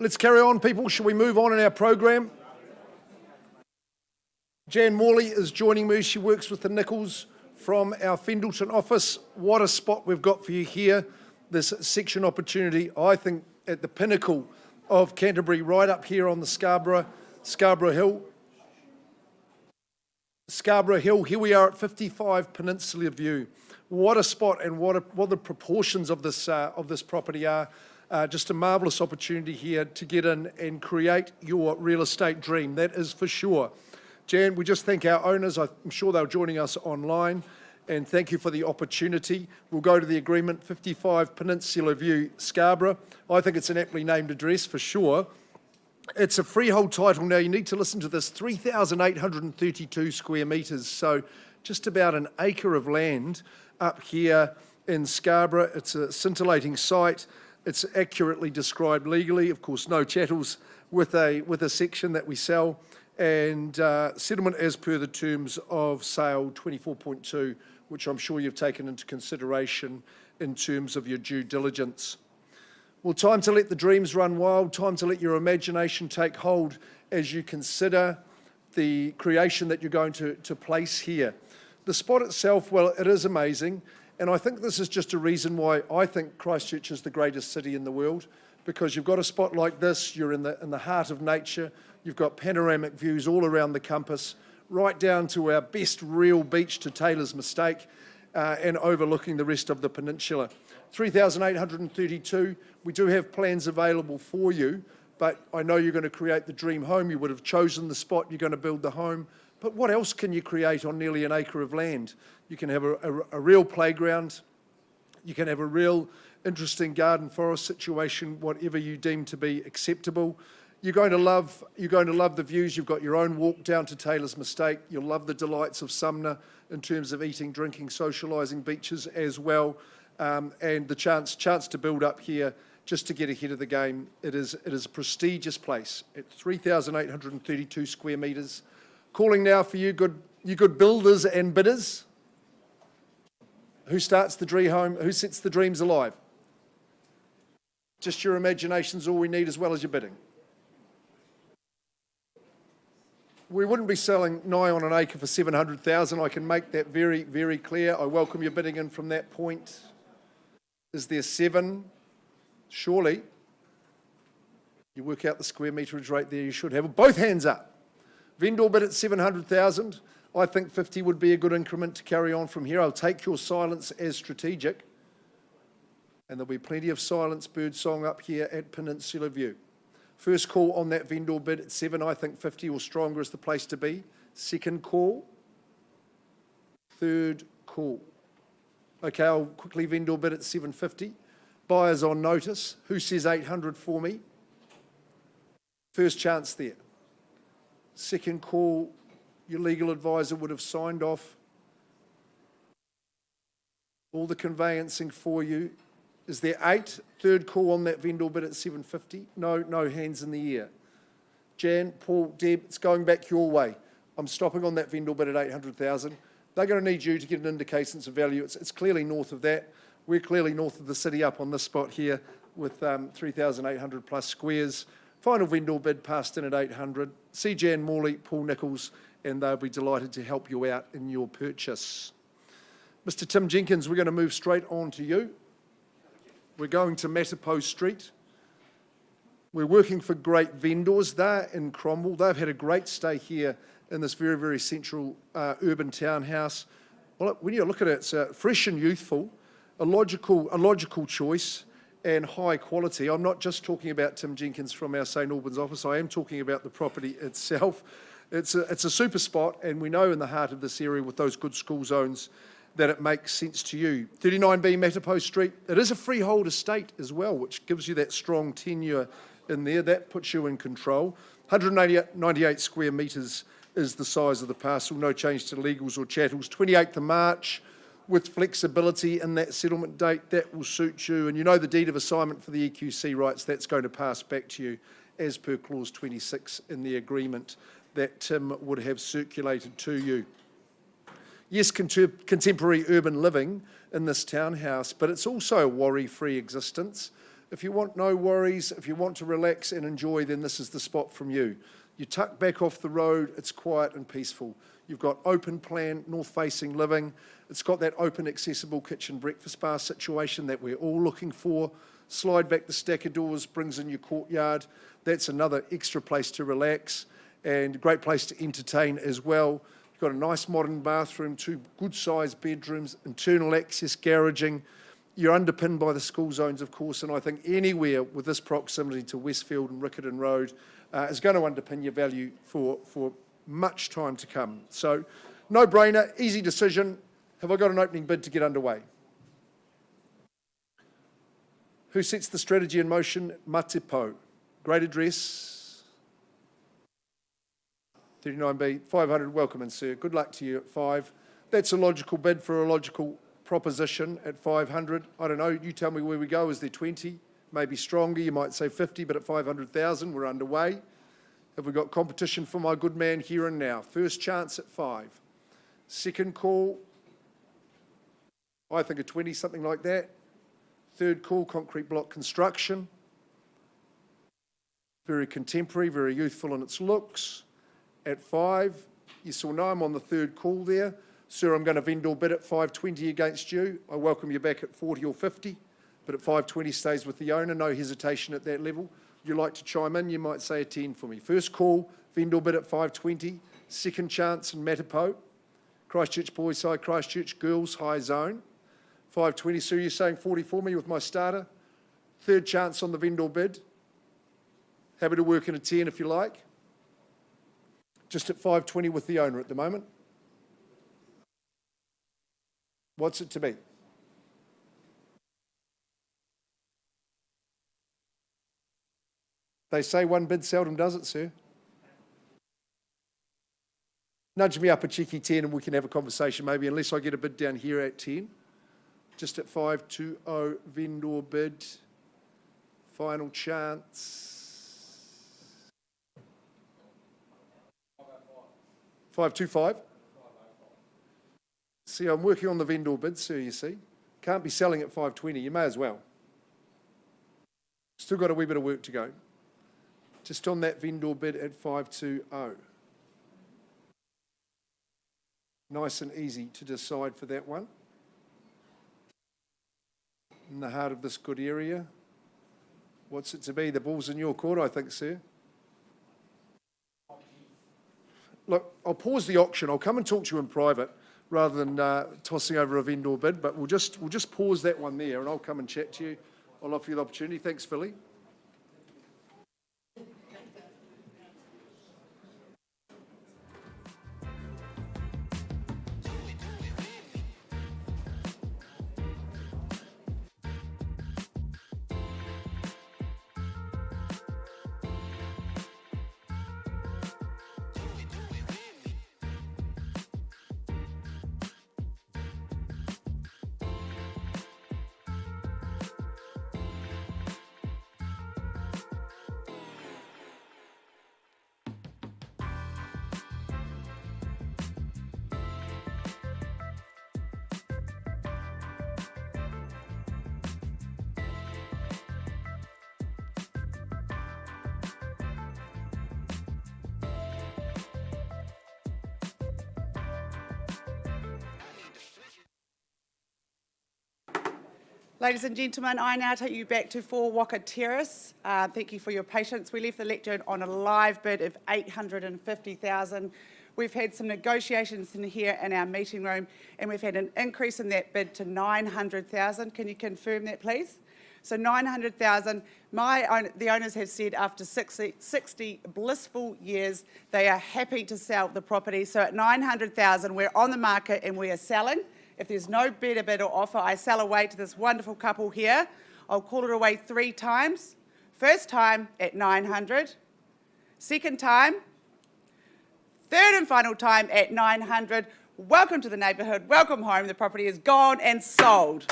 Let's carry on, people. Shall we move on in our program? Jan Morley is joining me. She works with the Nichols from our Fendleton office. What a spot we've got for you here. This section opportunity, I think, at the pinnacle of Canterbury, right up here on the Scarborough Hill. Scarborough Hill, here we are at 55 Peninsula View. What a spot, and what the proportions of this property are. Just a marvellous opportunity here to get in and create your real estate dream, that is for sure. Jan, we just thank our owners. I'm sure they're joining us online, and thank you for the opportunity. We'll go to the agreement, 55 Peninsula View, Scarborough. I think it's an aptly named address for sure. It's a freehold title. Now, you need to listen to this, 3,832 square metres, so just about an acre of land up here in Scarborough. It's a scintillating site. It's accurately described legally. Of course, no chattels with a section that we sell. And settlement as per the terms of sale 24.2, which I'm sure you've taken into consideration in terms of your due diligence. Well, time to let the dreams run wild, time to let your imagination take hold as you consider the creation that you're going to place here. The spot itself, well, it is amazing, and I think this is just a reason why I think Christchurch is the greatest city in the world, because you've got a spot like this, you're in the heart of nature, you've got panoramic views all around the campus, right down to our best real beach to Taylor's Mistake, and overlooking the rest of the peninsula. 3,832, we do have plans available for you, but I know you're going to create the dream home. You would have chosen the spot, you're going to build the home, but what else can you create on nearly an acre of land? You can have a real playground, you can have a real interesting garden forest situation, whatever you deem to be acceptable. You're going to love the views. You've got your own walk down to Taylor's Mistake. You'll love the delights of Sumner in terms of eating, drinking, socialising, beaches as well, and the chance to build up here just to get ahead of the game. It is a prestigious place at 3,832 square metres. Calling now for you good builders and bidders. Who starts the dream home? Who sets the dreams alive? Just your imagination's all we need, as well as your bidding. We wouldn't be selling nigh on an acre for 700,000. I can make that very, very clear. I welcome your bidding in from that point. Is there 7? Surely. You work out the square meterage rate there, you should have both hands up. Vendor bid at 700,000. I think 50 would be a good increment to carry on from here. I'll take your silence as strategic. And there'll be plenty of silence birdsong up here at Peninsula View. First call on that vendor bid at 7. I think 50 or stronger is the place to be. Second call. Third call. Okay, I'll quickly vendor bid at 750. Buyers on notice. Who says 800 for me? First chance there. Second call. Your legal advisor would have signed off all the conveyancing for you. Is there 8? Third call on that vendor bid at 750. No hands in the air. Jan, Paul, Deb, it's going back your way. I'm stopping on that vendor bid at 800,000. They're going to need you to get an indication of value. It's clearly north of that. We're clearly north of the city up on this spot here with 3,800 plus squares. Final vendor bid passed in at 800. See Jan Morley, Paul Nichols, and they'll be delighted to help you out in your purchase. Mr. Tim Jenkins, we're going to move straight on to you. We're going to Matapo Street. We're working for great vendors. They're in Cromwell. They've had a great stay here in this very, very central urban townhouse. Well, when you look at it, it's fresh and youthful, a logical choice, and high quality. I'm not just talking about Tim Jenkins from our St Albans office. I am talking about the property itself. It's a super spot, and we know in the heart of this area with those good school zones that it makes sense to you. 39B Matapo Street, it is a freehold estate as well, which gives you that strong tenure in there. That puts you in control. 198 square metres is the size of the parcel, no change to legals or chattels. 28th of March, with flexibility in that settlement date, that will suit you. And you know the deed of assignment for the EQC rights, that's going to pass back to you as per clause 26 in the agreement that Tim would have circulated to you. Yes, contemporary urban living in this townhouse, but it's also a worry-free existence. If you want no worries, if you want to relax and enjoy, then this is the spot from you. You tuck back off the road, it's quiet and peaceful. You've got open plan, north-facing living. It's got that open, accessible kitchen breakfast bar situation that we're all looking for. Slide back the stack of doors, brings in your courtyard. That's another extra place to relax and a great place to entertain as well. You've got a nice modern bathroom, 2 good-sized bedrooms, internal access garaging. You're underpinned by the school zones, of course, and I think anywhere with this proximity to Westfield and Riccarton Road is going to underpin your value for much time to come. So, no-brainer, easy decision. Have I got an opening bid to get underway? Who sets the strategy in motion? Matepo. Great address. 39B, 500, welcome in, sir. Good luck to you at 5. That's a logical bid for a logical proposition at 500. I don't know, you tell me where we go. Is there 20? Maybe stronger, you might say 50, but at 500,000, we're underway. Have we got competition for my good man here and now? First chance at 5. Second call, I think a 20, something like that. Third call, concrete block construction. Very contemporary, very youthful in its looks. At 5, yes or no, I'm on the third call there. Sir, I'm going to vendor bid at 520 against you. I welcome you back at 40 or 50, but at 520 stays with the owner, no hesitation at that level. You like to chime in, you might say a 10 for me. First call, vendor bid at 520. Second chance in Matapo. Christchurch boys side, Christchurch girls high zone. 520, sir, you're saying 40 for me with my starter. Third chance on the vendor bid. Happy to work in a 10 if you like. Just at 520 with the owner at the moment. What's it to be? They say one bid seldom does it, sir. Nudge me up a cheeky 10 and we can have a conversation maybe, unless I get a bid down here at 10. Just at 520 vendor bid. Final chance. 525. See, I'm working on the vendor bid, sir, you see. Can't be selling at 520, you may as well. Still got a wee bit of work to go. Just on that vendor bid at 520. Nice and easy to decide for that one. In the heart of this good area. What's it to be? The ball's in your court, I think, sir. Look, I'll pause the auction. I'll come and talk to you in private rather than tossing over a vendor bid, but we'll just pause that one there and I'll come and chat to you. I'll offer you the opportunity. Thanks, Philly. Ladies and gentlemen, I now take you back to 4 Waka Terrace. Thank you for your patience. We left the lectern on a live bid of 850,000. We've had some negotiations in here in our meeting room, and we've had an increase in that bid to 900,000. Can you confirm that, please? So 900,000. The owners have said after 60 blissful years, they are happy to sell the property. So at 900,000, we're on the market and we are selling. If there's no better bid or offer, I sell away to this wonderful couple here. I'll call it away 3 times. First time at 900. Second time. Third and final time at 900. Welcome to the neighbourhood. Welcome home. The property is gone and sold.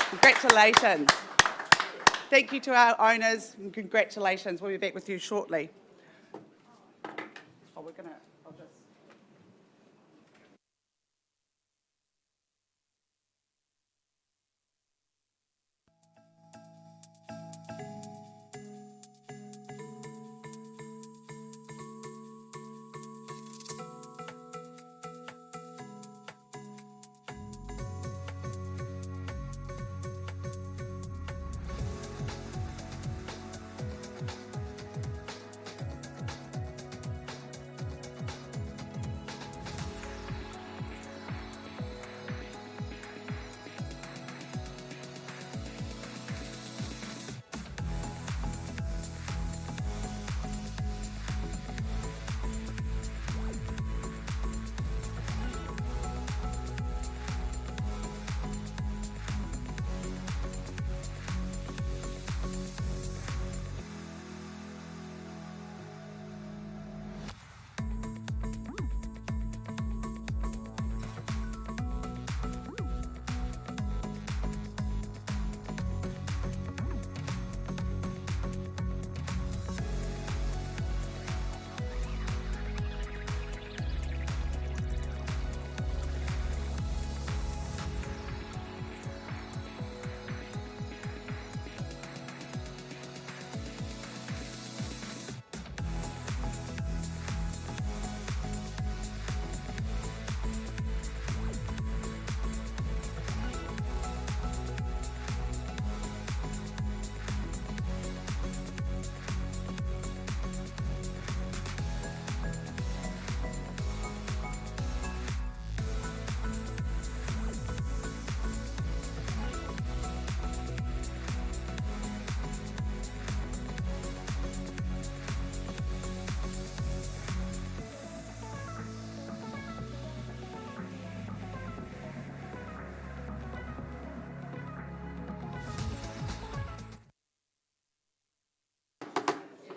Congratulations. Thank you to our owners and congratulations. We'll be back with you shortly.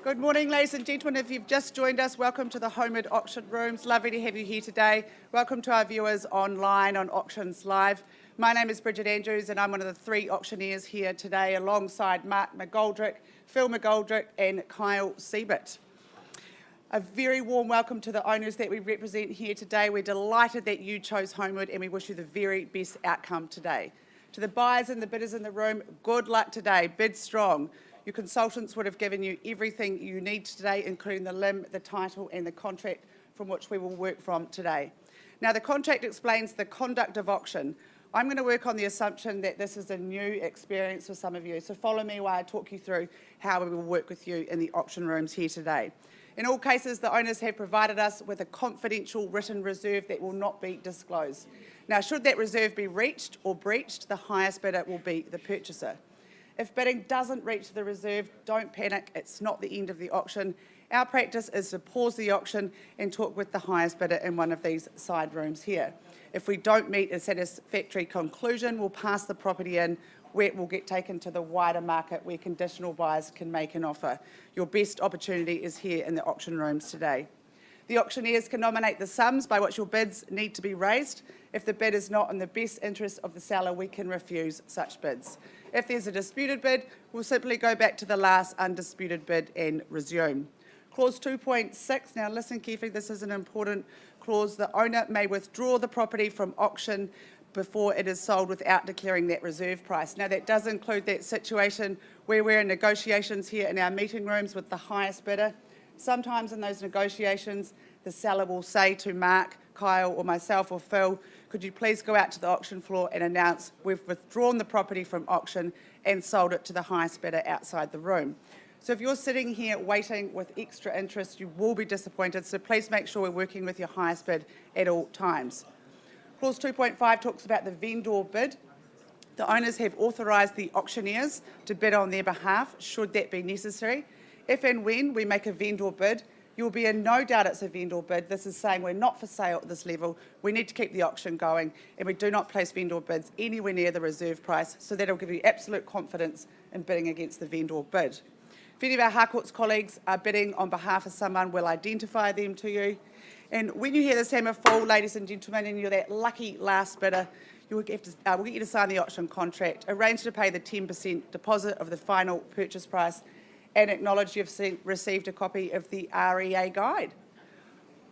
Good morning, ladies and gentlemen. If you've just joined us, welcome to the Holmwood Auction Rooms. Lovely to have you here today. Welcome to our viewers online on Auctions Live. My name is Bridget Andrews and I'm one of the 3 auctioneers here today alongside Mark McGoldrick, Phil McGoldrick and Kyle Siebert. A very warm welcome to the owners that we represent here today. We're delighted that you chose Holmwood and we wish you the very best outcome today. To the buyers and the bidders in the room, good luck today. Bid strong. Your consultants would have given you everything you need today, including the limb, the title and the contract from which we will work from today. Now, the contract explains the conduct of auction. I'm going to work on the assumption that this is a new experience for some of you, so follow me while I talk you through how we will work with you in the auction rooms here today. In all cases, the owners have provided us with a confidential written reserve that will not be disclosed. Now, should that reserve be reached or breached, the highest bidder will be the purchaser. If bidding doesn't reach the reserve, don't panic, it's not the end of the auction. Our practice is to pause the auction and talk with the highest bidder in one of these side rooms here. If we don't meet a satisfactory conclusion, we'll pass the property in where it will get taken to the wider market where conditional buyers can make an offer. Your best opportunity is here in the auction rooms today. The auctioneers can nominate the sums by which your bids need to be raised. If the bid is not in the best interest of the seller, we can refuse such bids. If there's a disputed bid, we'll simply go back to the last undisputed bid and resume. Clause 2.6, now listen carefully, this is an important clause. The owner may withdraw the property from auction before it is sold without declaring that reserve price. Now that does include that situation where we're in negotiations here in our meeting rooms with the highest bidder. Sometimes in those negotiations, the seller will say to Mark, Kyle or myself or Phil, could you please go out to the auction floor and announce we've withdrawn the property from auction and sold it to the highest bidder outside the room. So if you're sitting here waiting with extra interest, you will be disappointed, so please make sure we're working with your highest bid at all times. Clause 2.5 talks about the vendor bid. The owners have authorised the auctioneers to bid on their behalf, should that be necessary. If and when we make a vendor bid, you'll be in no doubt it's a vendor bid. This is saying we're not for sale at this level. We need to keep the auction going and we do not place vendor bids anywhere near the reserve price, so that'll give you absolute confidence in bidding against the vendor bid. If any of our Harcourts colleagues are bidding on behalf of someone, we'll identify them to you. And when you hear this hammer fall, ladies and gentlemen, and you're that lucky last bidder, we'll get you to sign the auction contract, arrange to pay the 10% deposit of the final purchase price, and acknowledge you've received a copy of the REA guide.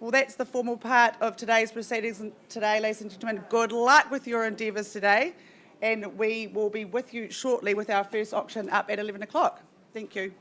Well, that's the formal part of today's proceedings today, ladies and gentlemen. Good luck with your endeavours today, and we will be with you shortly with our first auction up at 11 o'clock. Thank you.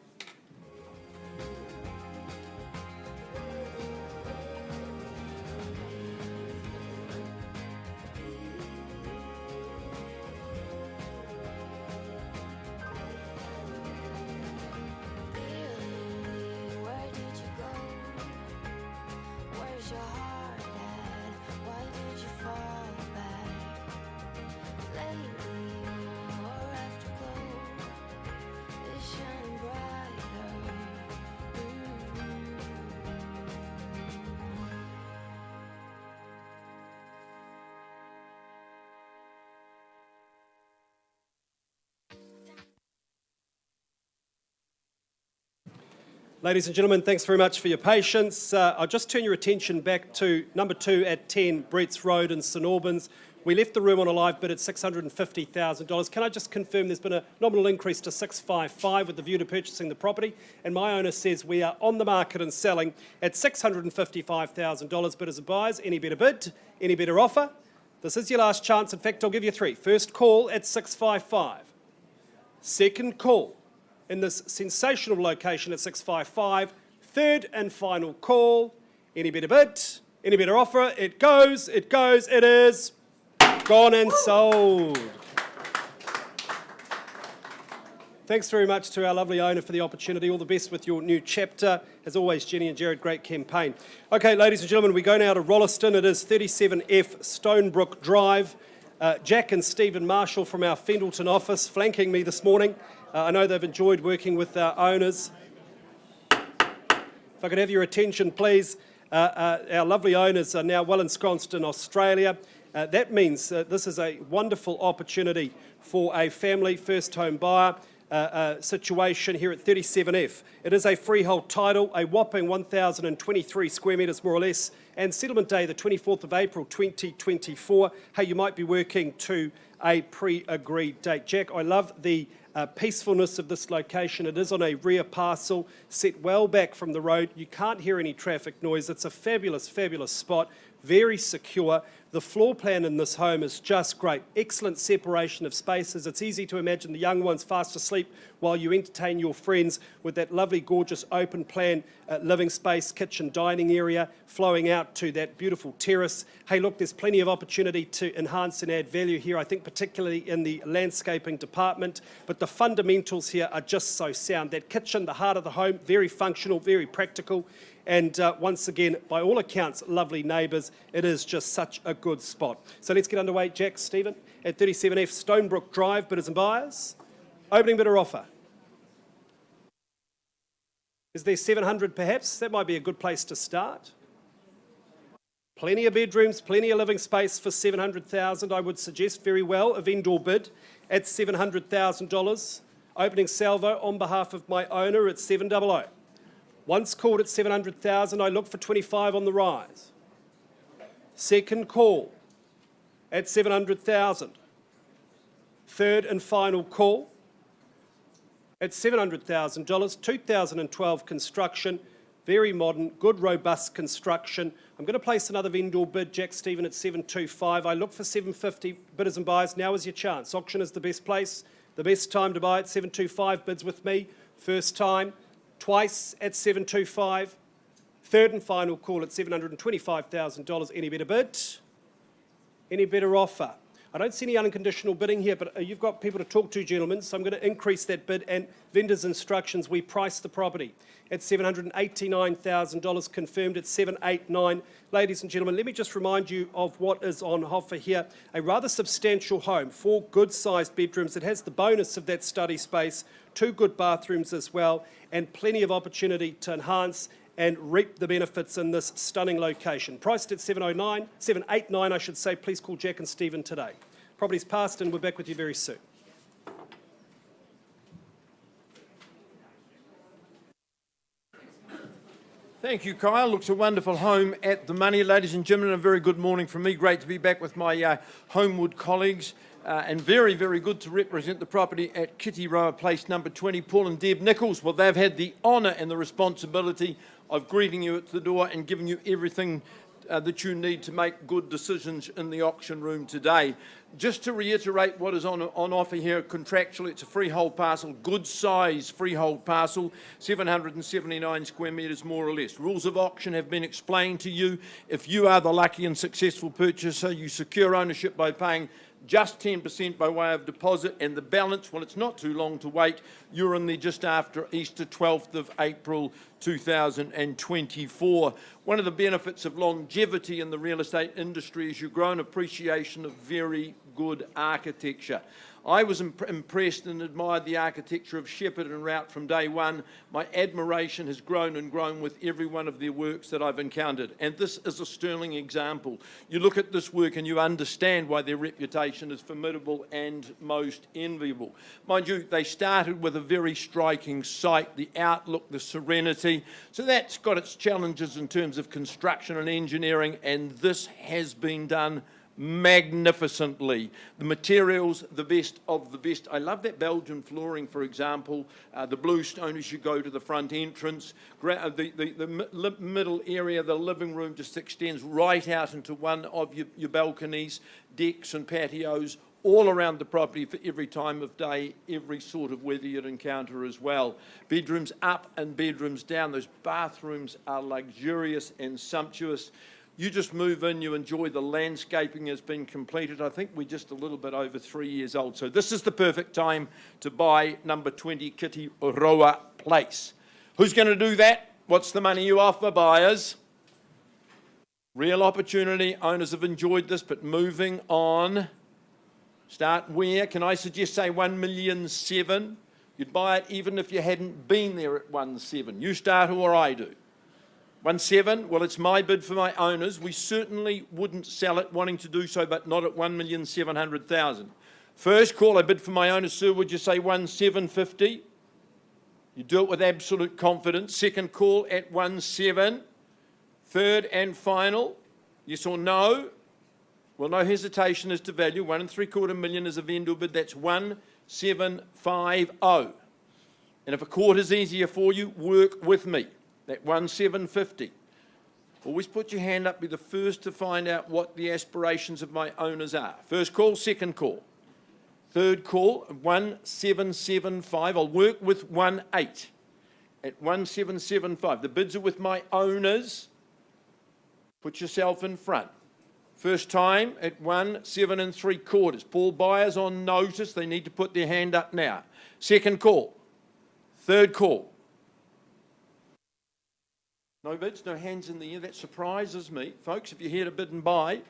Ladies and gentlemen, thanks very much for your patience. I'll just turn your attention back to number 2 at 10 Bretts Road in St Albans. We left the room on a live bid at $650,000. Can I just confirm there's been a nominal increase to $655 with the view to purchasing the property? And my owner says we are on the market and selling at $655,000. Bidders and buyers, any better bid, any better offer? This is your last chance. In fact, I'll give you 3. First call at $655. Second call in this sensational location at $655. Third and final call. Any better bid? Any better offer? It goes, it is gone and sold. Thanks very much to our lovely owner for the opportunity. All the best with your new chapter. As always, Jenny and Jared, great campaign. Okay, ladies and gentlemen, we go now to Rolleston. It is 37F Stonebrook Drive. Jack and Stephen Marshall from our Fendleton office flanking me this morning. I know they've enjoyed working with our owners. If I could have your attention, please. Our lovely owners are now well ensconced in Australia. That means this is a wonderful opportunity for a family first home buyer. situation here at 37F. It is a freehold title, a whopping 1,023 square metres more or less, and settlement day the 24th of April 2024. Hey, you might be working to a pre-agreed date. Jack, I love the peacefulness of this location. It is on a rear parcel, set well back from the road. You can't hear any traffic noise. It's a fabulous, fabulous spot, very secure. The floor plan in this home is just great. Excellent separation of spaces. It's easy to imagine the young ones fast asleep while you entertain your friends with that lovely, gorgeous open plan living space, kitchen, dining area, flowing out to that beautiful terrace. Hey, look, there's plenty of opportunity to enhance and add value here, I think particularly in the landscaping department, but the fundamentals here are just so sound. That kitchen, the heart of the home, very functional, very practical. And once again, by all accounts, lovely neighbours. It is just such a good spot. So let's get underway, Jack, Stephen, at 37F Stonebrook Drive, bidders and buyers. Opening bidder offer. Is there 700 perhaps? That might be a good place to start. Plenty of bedrooms, plenty of living space for $700,000, I would suggest. Very well, a vendor bid at $700,000. Opening salvo on behalf of my owner at 700. Once called at 700,000, I look for 25 on the rise. Second call at 700,000. Third and final call at $700,000. 2012 construction, very modern, good, robust construction. I'm going to place another vendor bid, Jack Stephen, at 725. I look for 750. Bidders and buyers, now is your chance. Auction is the best place, the best time to buy at 725. Bids with me, first time. Twice at 725, third and final call at $725,000. Any better bid? Any better offer? I don't see any unconditional bidding here, but you've got people to talk to, gentlemen, so I'm going to increase that bid. And vendor's instructions, we price the property at $789,000, confirmed at 789. Ladies and gentlemen, let me just remind you of what is on offer here. A rather substantial home, 4 good-sized bedrooms. It has the bonus of that study space, 2 good bathrooms as well, and plenty of opportunity to enhance and reap the benefits in this stunning location. Priced at 789, I should say. Please call Jack and Stephen today. Property's passed and we're back with you very soon. Thank you, Kyle. Looks a wonderful home at the money. Ladies and gentlemen, a very good morning from me. Great to be back with my Holmwood colleagues. And very, very good to represent the property at Kitty Roa Place number 20. Paul and Deb Nichols, well, they've had the honour and the responsibility of greeting you at the door and giving you everything that you need to make good decisions in the auction room today. Just to reiterate what is on offer here contractually, it's a freehold parcel, good size freehold parcel, 779 square metres more or less. Rules of auction have been explained to you. If you are the lucky and successful purchaser, you secure ownership by paying just 10% by way of deposit, and the balance, well, it's not too long to wait. You're in there just after Easter, 12th of April 2024. One of the benefits of longevity in the real estate industry is you grow an appreciation of very good architecture. I was impressed and admired the architecture of Shepherd and Rout from day one. My admiration has grown and grown with every one of their works that I've encountered. And this is a sterling example. You look at this work and you understand why their reputation is formidable and most enviable. Mind you, they started with a very striking site, the outlook, the serenity. So that's got its challenges in terms of construction and engineering, and this has been done magnificently. The materials, the best of the best. I love that Belgian flooring, for example. The blue stone as you go to the front entrance. The middle area, the living room, just extends right out into one of your balconies, decks and patios, all around the property for every time of day, every sort of weather you'd encounter as well. Bedrooms up and bedrooms down. Those bathrooms are luxurious and sumptuous. You just move in, you enjoy the landscaping has been completed. I think we're just a little bit over 3 years old. So this is the perfect time to buy number 20 Kitty Roa Place. Who's going to do that? What's the money you offer, buyers? Real opportunity. Owners have enjoyed this, but moving on. Start where? Can I suggest, say, 1,700,000? You'd buy it even if you hadn't been there at 1,700,000. You start or I do. 1,700,000, well, it's my bid for my owners. We certainly wouldn't sell it, wanting to do so, but not at 1,700,000. First call, I bid for my owner, sir, would you say 1,750? You do it with absolute confidence. Second call at 1,7. Third and final, yes or no? Well, no hesitation as to value. 1.75 million is a vendor bid. That's 1,750. And if a court is easier for you, work with me. At 1,750. Always put your hand up. Be the first to find out what the aspirations of my owners are. First call, second call. Third call, 1,775. I'll work with 1.8 at 1,775. The bids are with my owners. Put yourself in front. First time at 1,775. Paul buyers on notice. They need to put their hand up now. Second call. Third call. No bids, no hands in the air. That surprises me. Folks, if you're here to bid and buy,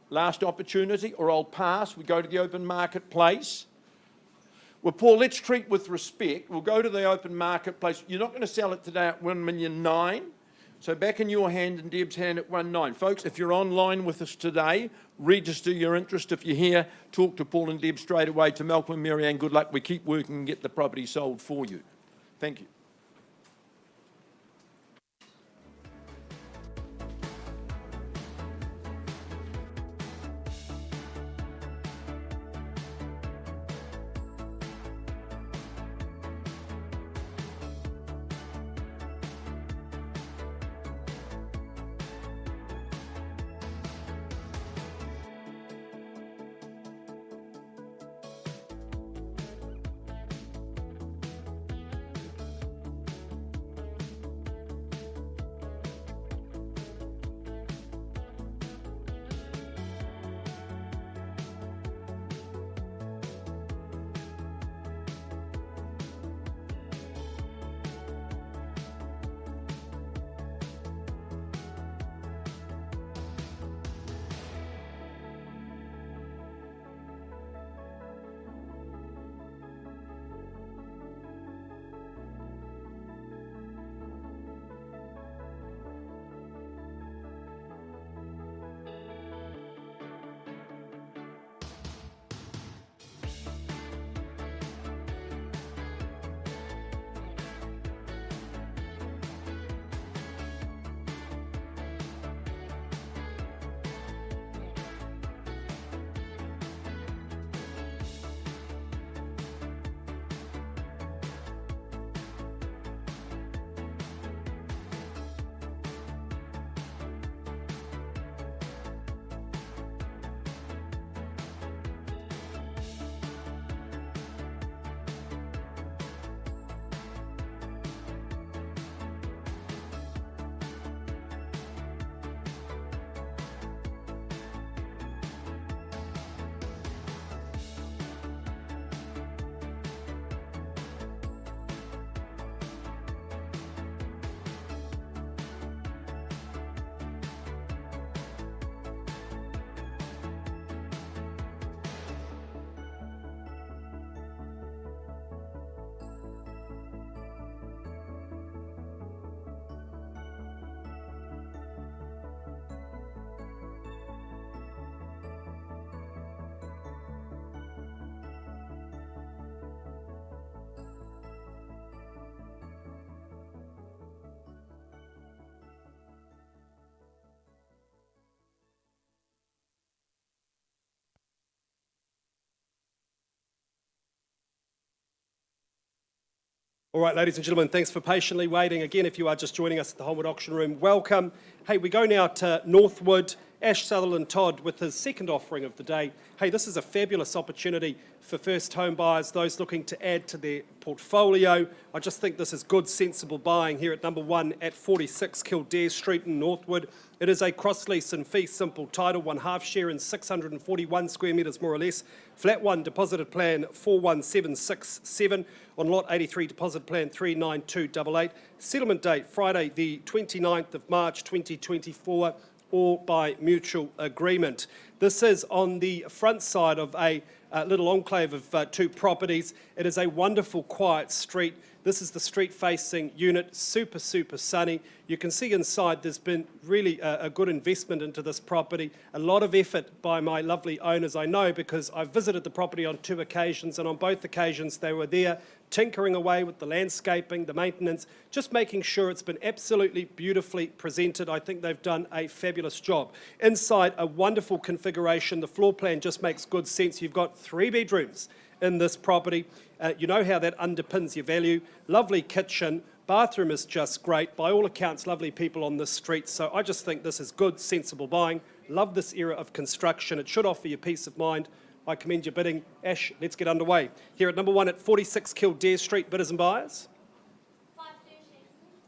last opportunity, or I'll pass. We go to the open marketplace. Well, Paul, let's treat with respect. We'll go to the open marketplace. You're not going to sell it today at 1,000,009. So back in your hand and Deb's hand at 1.9. Folks, if you're online with us today, register your interest. If you're here, talk to Paul and Deb straight away. To Malcolm and Marianne, good luck. We keep working and get the property sold for you. Thank you. All right, ladies and gentlemen, thanks for patiently waiting. Again, if you are just joining us at the Holmwood Auction Room, welcome. Hey, we go now to Northwood. Ash Sutherland Todd with his second offering of the day. Hey, this is a fabulous opportunity for first home buyers, those looking to add to their portfolio. I just think this is good, sensible buying here at number 1 at 46 Kildare Street in Northwood. It is a cross-lease and fee simple title, 1/2 share in 641 square metres more or less. Flat 1 deposited plan 41767 on lot 83 deposit plan 39288. Settlement date Friday the 29th of March 2024. Or by mutual agreement. This is on the front side of a little enclave of 2 properties. It is a wonderful, quiet street. This is the street-facing unit, super, super sunny. You can see inside there's been really a good investment into this property. A lot of effort by my lovely owners, I know, because I've visited the property on 2 occasions, and on both occasions they were there tinkering away with the landscaping, the maintenance, just making sure it's been absolutely beautifully presented. I think they've done a fabulous job. Inside, a wonderful configuration. The floor plan just makes good sense. You've got 3 bedrooms in this property. You know how that underpins your value. Lovely kitchen. Bathroom is just great. By all accounts, lovely people on this street. So I just think this is good, sensible buying. Love this era of construction. It should offer you peace of mind. I commend your bidding. Ash, let's get underway. Here at number 1 at 46 Kildare Street, bidders and buyers.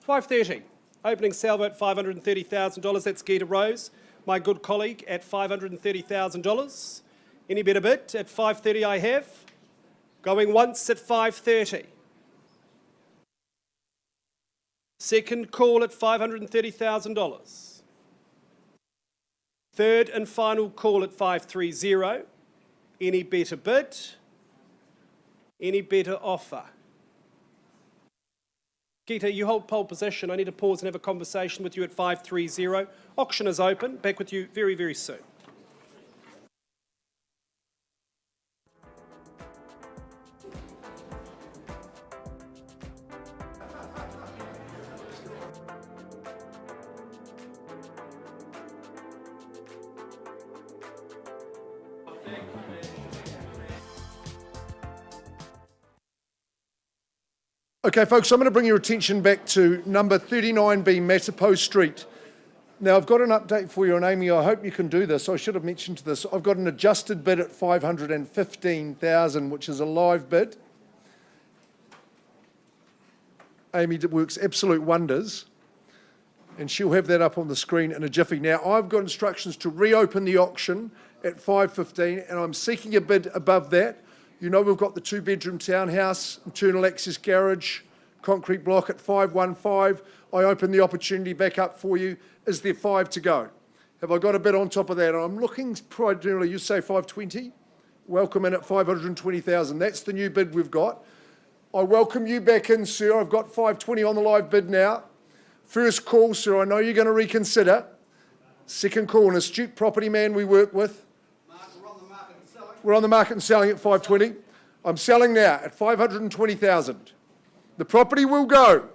530. Opening salvo at $530,000. That's Gita Rose, my good colleague, at $530,000. Any better bid? At 530 I have. Going once at 530. Second call at $530,000. Third and final call at 530. Any better bid? Any better offer? Gita, you hold pole position. I need to pause and have a conversation with you at 530. Auction is open. Back with you very, very soon. Okay, folks, I'm going to bring your attention back to number 39B Matapo Street. Now, I've got an update for you, and Amy, I hope you can do this. I should have mentioned this. I've got an adjusted bid at $515,000, which is a live bid. Amy works absolute wonders, and she'll have that up on the screen in a jiffy. Now, I've got instructions to reopen the auction at $515,000, and I'm seeking a bid above that. You know we've got the 2-bedroom townhouse, internal access garage, concrete block at $515,000. I open the opportunity back up for you. Is there 5 to go? Have I got a bid on top of that? I'm looking primarily, you say $520,000? Welcome in at $520,000. That's the new bid we've got. I welcome you back in, sir. I've got $520,000 on the live bid now. First call, sir. I know you're going to reconsider. Second call, an astute property man we work with. We're on the market and selling at $520,000. I'm selling now at $520,000. The property will go.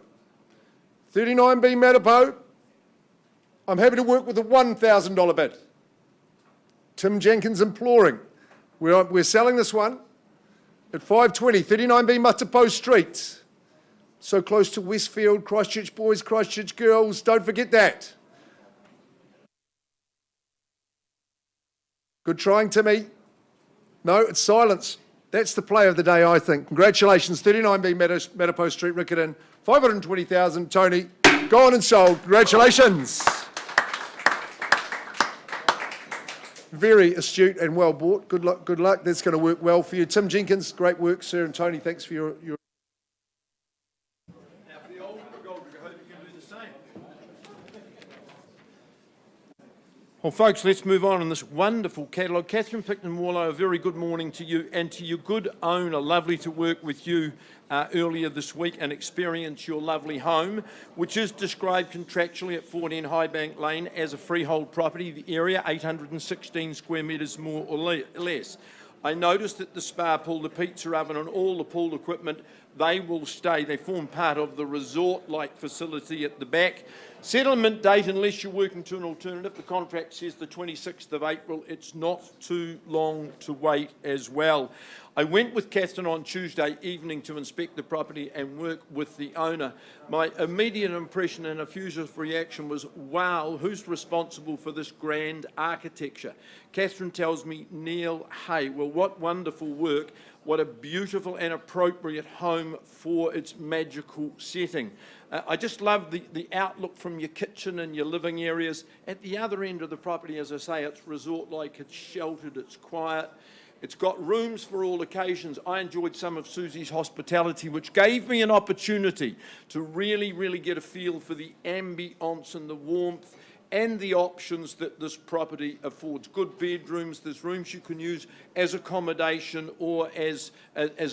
39B Matapo. I'm happy to work with a $1,000 bid. Tim Jenkins imploring. We're selling this one at $520,000. 39B Matapo Street. So close to Westfield, Christchurch boys, Christchurch girls. Don't forget that. Good trying, Timmy. No, it's silence. That's the play of the day, I think. Congratulations, 39B Matapo Street, Riccarton. $520,000, Tony. Gone and sold. Congratulations. Very astute and well bought. Good luck. Good luck. That's going to work well for you. Tim Jenkins, great work, sir. And Tony, thanks for your... Now, for the old gold, I hope you can do the same. Well, folks, let's move on in this wonderful catalogue. Catherine Pickton-Warlow, a very good morning to you and to your good owner. Lovely to work with you earlier this week and experience your lovely home, which is described contractually at 14 Highbank Lane as a freehold property. The area, 816 square metres more or less. I noticed that the spa pool, the pizza oven and all the pool equipment, they will stay. They form part of the resort-like facility at the back. Settlement date, unless you're working to an alternative, the contract says the 26th of April. It's not too long to wait as well. I went with Catherine on Tuesday evening to inspect the property and work with the owner. My immediate impression and effusive reaction was, wow, who's responsible for this grand architecture? Catherine tells me, Neil Hay. Well, what wonderful work. What a beautiful and appropriate home for its magical setting. I just love the outlook from your kitchen and your living areas. At the other end of the property, as I say, it's resort-like, it's sheltered, it's quiet. It's got rooms for all occasions. I enjoyed some of Susie's hospitality, which gave me an opportunity to really, really get a feel for the ambience and the warmth and the options that this property affords. Good bedrooms, there's rooms you can use as accommodation or as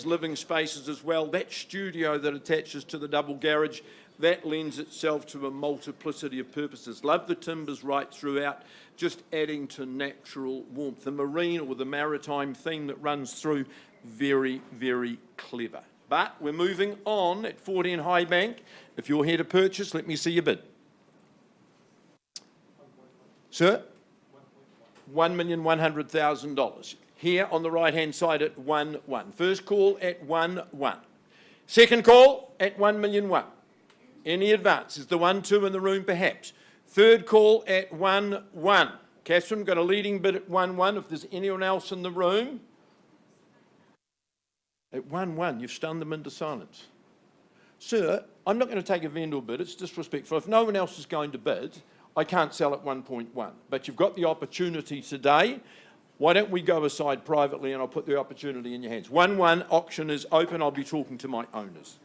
living spaces as well. That studio that attaches to the double garage, that lends itself to a multiplicity of purposes. Love the timbers right throughout, just adding to natural warmth. The marine or the maritime theme that runs through, very, very clever. But we're moving on at 14 Highbank. If you're here to purchase, let me see your bid. Sir? $1,100,000. Here on the right-hand side at 1-1. First call at 1-1. Second call at 1,000,001. Any advance? Is the 1-2 in the room perhaps? Third call at 1-1. Catherine, got a leading bid at 1-1. If there's anyone else in the room. At 1-1, you've stunned them into silence. Sir, I'm not going to take a vendor bid. It's disrespectful. If no one else is going to bid, I can't sell at 1.1. But you've got the opportunity today. Why don't we go aside privately and I'll put the opportunity in your hands. 1-1, auction is open. I'll be talking to my owners.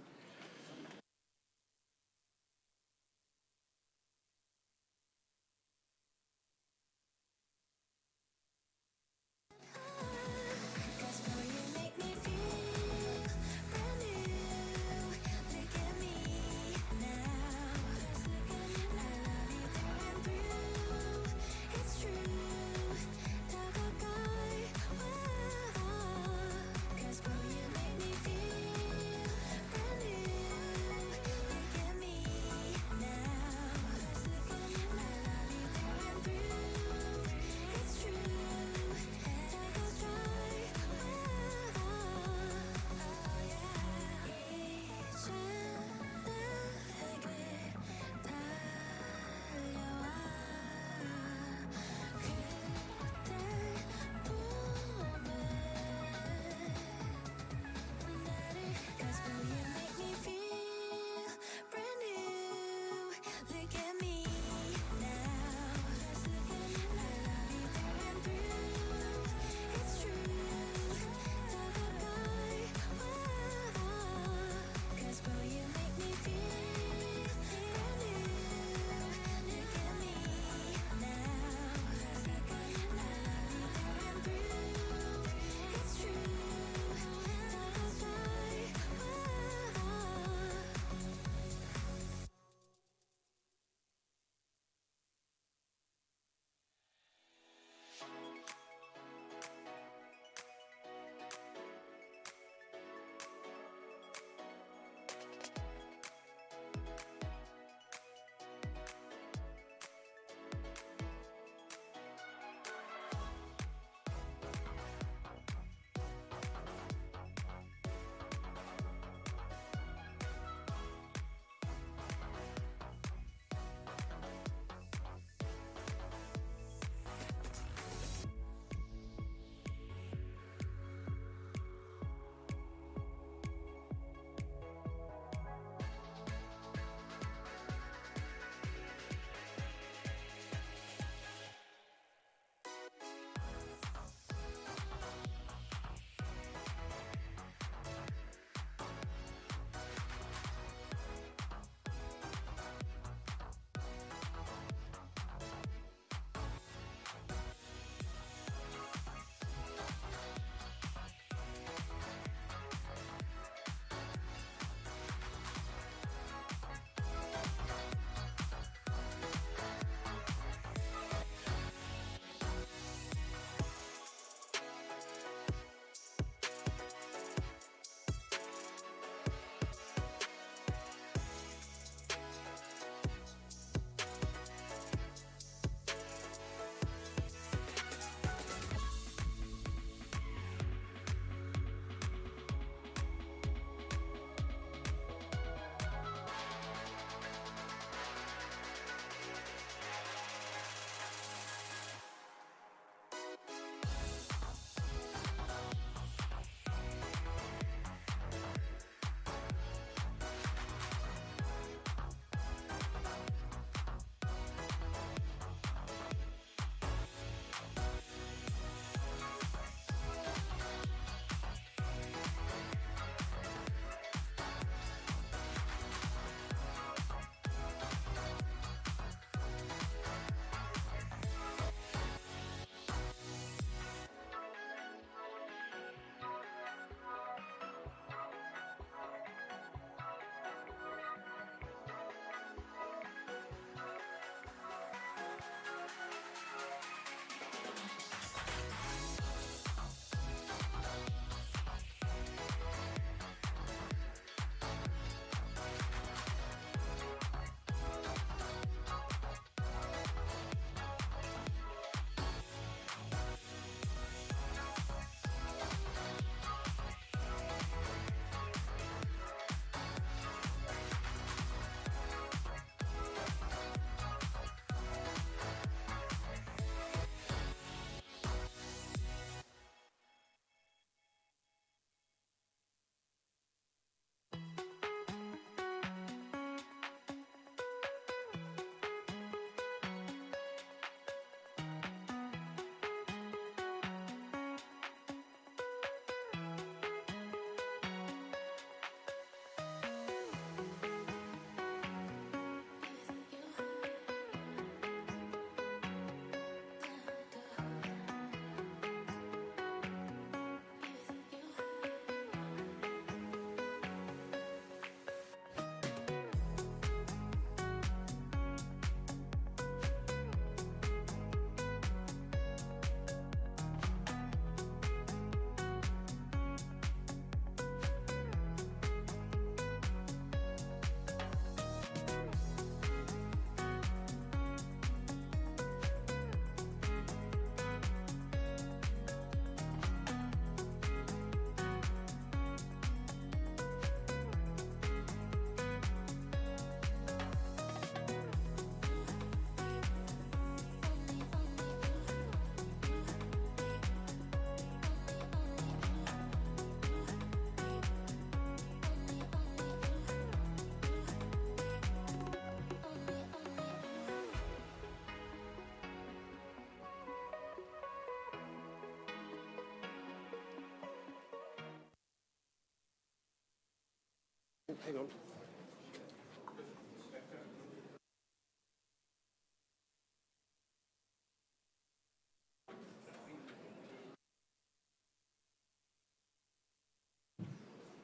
hang on.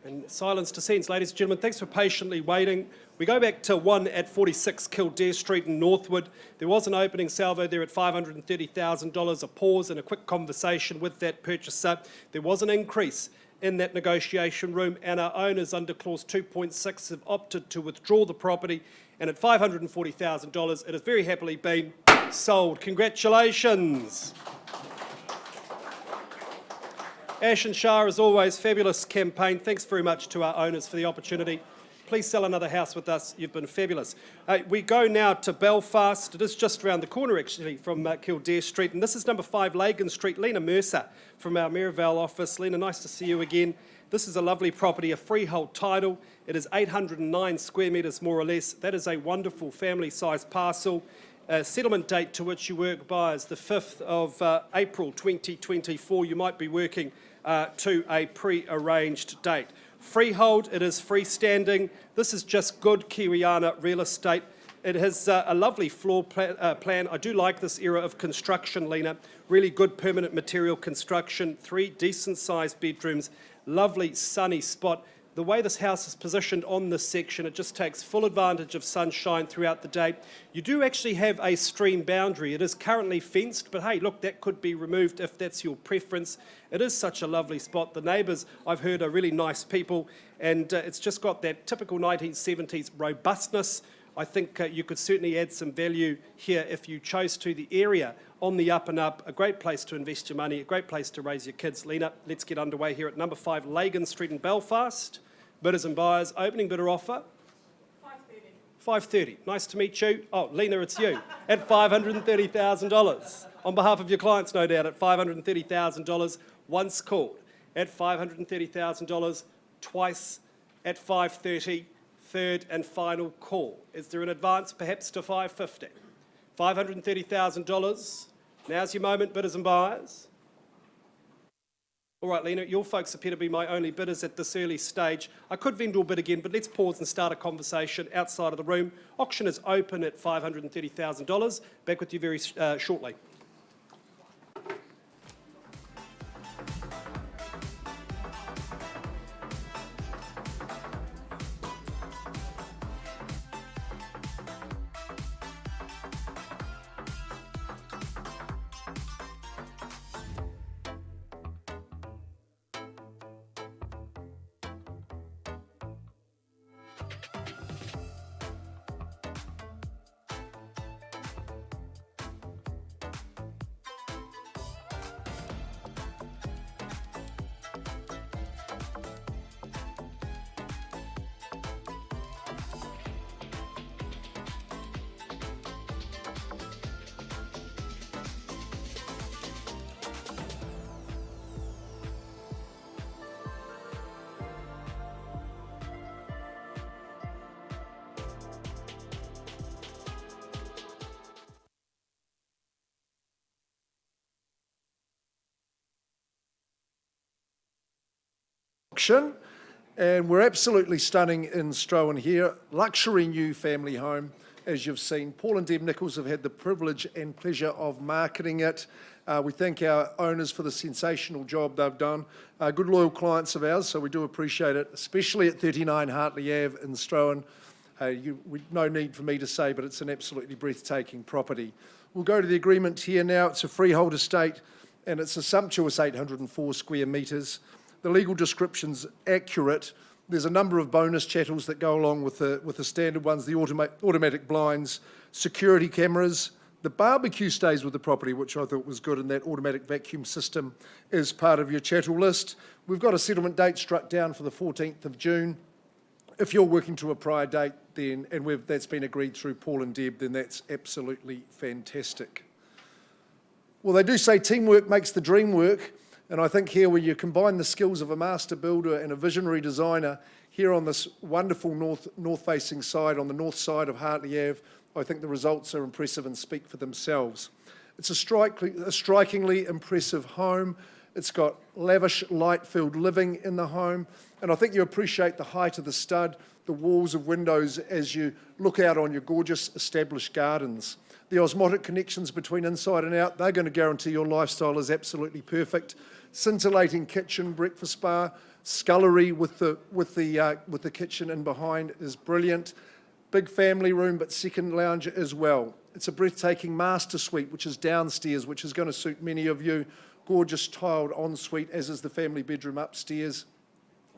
And silence descends, ladies and gentlemen. Thanks for patiently waiting. We go back to 1 at 46 Kildare Street in Northwood. There was an opening salvo there at $530,000, a pause and a quick conversation with that purchaser. There was an increase in that negotiation room, and our owners under clause 2.6 have opted to withdraw the property, and at $540,000 it has very happily been sold. Congratulations. Ash and Shah, as always, fabulous campaign. Thanks very much to our owners for the opportunity. Please sell another house with us. You've been fabulous. We go now to Belfast. It is just around the corner, actually, from Kildare Street. And this is number 5 Lagan Street. Lena Mercer from our Maryvale office. Lena, nice to see you again. This is a lovely property, a freehold title. It is 809 square metres, more or less. That is a wonderful family-sized parcel. Settlement date to which you work by is the 5th of April 2024. You might be working to a pre-arranged date. Freehold, it is freestanding. This is just good Kiwiana real estate. It has a lovely floor plan. I do like this era of construction, Lena. Really good permanent material construction, 3 decent-sized bedrooms, lovely sunny spot. The way this house is positioned on this section, it just takes full advantage of sunshine throughout the day. You do actually have a stream boundary. It is currently fenced, but hey, look, that could be removed if that's your preference. It is such a lovely spot. The neighbours, I've heard, are really nice people, and it's just got that typical 1970s robustness. I think you could certainly add some value here if you chose to. The area on the up and up, a great place to invest your money, a great place to raise your kids. Lena, let's get underway here at number 5 Lagan Street in Belfast. Bidders and buyers, opening bidder offer. 530. Nice to meet you. Oh, Lena, it's you. At $530,000. On behalf of your clients, no doubt, at $530,000 once called. At $530,000 twice at 530. Third and final call. Is there an advance perhaps to 550? $530,000. Now's your moment, bidders and buyers. All right, Lena, your folks appear to be my only bidders at this early stage. I could vendor bid again, but let's pause and start a conversation outside of the room. Auction is open at $530,000. Back with you very shortly. Auction, and we're absolutely stunning in Strowan here. Luxury new family home, as you've seen. Paul and Deb Nichols have had the privilege and pleasure of marketing it. We thank our owners for the sensational job they've done. Good loyal clients of ours, so we do appreciate it, especially at 39 Hartley Ave in Strowan. No need for me to say, but it's an absolutely breathtaking property. We'll go to the agreement here now. It's a freehold estate, and it's a sumptuous 804 square metres. The legal description's accurate. There's a number of bonus chattels that go along with the standard ones, the automatic blinds, security cameras. The barbecue stays with the property, which I thought was good, and that automatic vacuum system is part of your chattel list. We've got a settlement date struck down for the 14th of June. If you're working to a prior date, then, and that's been agreed through Paul and Deb, then that's absolutely fantastic. Well, they do say teamwork makes the dream work. And I think here, where you combine the skills of a master builder and a visionary designer, here on this wonderful north-facing side, on the north side of Hartley Ave, I think the results are impressive and speak for themselves. It's a strikingly impressive home. It's got lavish, light-filled living in the home. And I think you appreciate the height of the stud. the walls of windows as you look out on your gorgeous established gardens. The osmotic connections between inside and out, they're going to guarantee your lifestyle is absolutely perfect. Scintillating kitchen, breakfast bar, scullery with the kitchen in behind is brilliant. Big family room, but second lounge as well. It's a breathtaking master suite, which is downstairs, which is going to suit many of you. Gorgeous tiled ensuite, as is the family bedroom upstairs.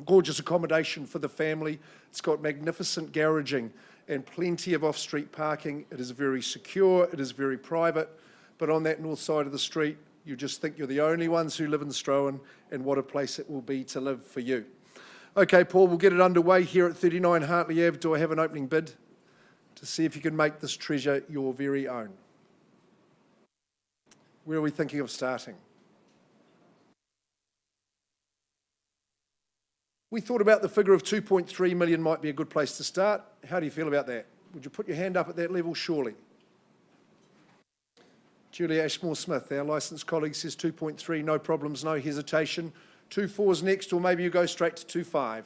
Gorgeous accommodation for the family. It's got magnificent garaging and plenty of off-street parking. It is very secure, it is very private, but on that north side of the street, you just think you're the only ones who live in Strohan, and what a place it will be to live for you. Okay, Paul, we'll get it underway here at 39 Hartley Ave. Do I have an opening bid to see if you can make this treasure your very own? Where are we thinking of starting? We thought about the figure of 2.3 million might be a good place to start. How do you feel about that? Would you put your hand up at that level? Surely. Julia Ashmore-Smith, our licensed colleague, says 2.3, no problems, no hesitation. 2.4's next, or maybe you go straight to 2.5.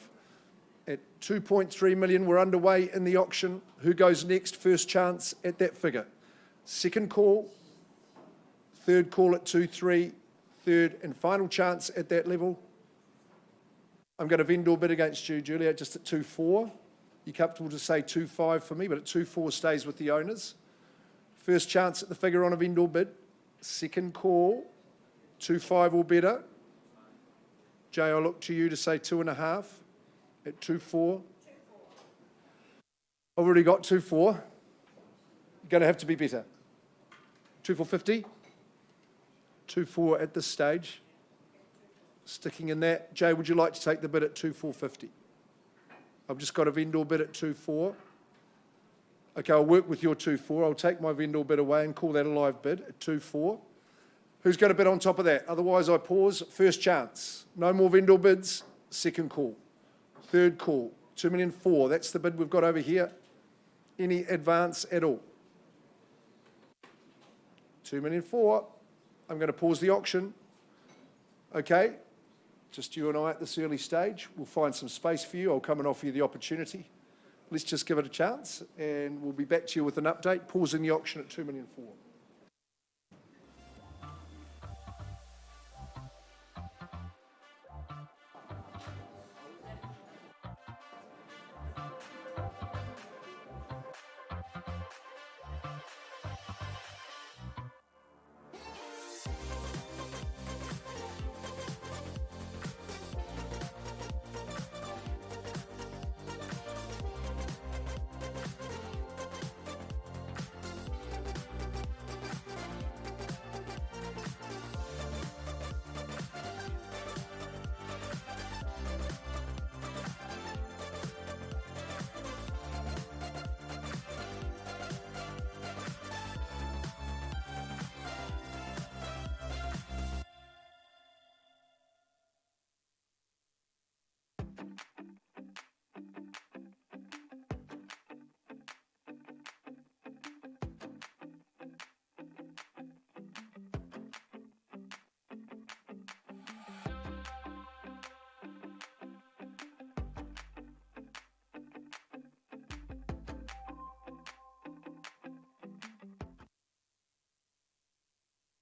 At 2.3 million, we're underway in the auction. Who goes next? First chance at that figure. Second call, third call at 2.3, third and final chance at that level. I'm going to vendor bid against you, Julia, just at 2.4. You're comfortable to say 2.5 for me, but at 2.4 stays with the owners. First chance at the figure on a vendor bid. Second call, 2.5 or better. Jay, I'll look to you to say 2.5 at 2.4. I've already got 2.4. You're going to have to be better. 2.450. 2.4 at this stage. Sticking in that. Jay, would you like to take the bid at 2.450? I've just got a vendor bid at 2.4. Okay, I'll work with your 2.4. I'll take my vendor bid away and call that a live bid at 2.4. Who's going to bid on top of that? Otherwise, I pause. First chance. No more vendor bids. Second call. Third call. 2.4 million. That's the bid we've got over here. Any advance at all? 2.4 million. I'm going to pause the auction. Okay, just you and I at this early stage. We'll find some space for you. I'll come and offer you the opportunity. Let's just give it a chance, and we'll be back to you with an update. Pausing the auction at 2.4 million.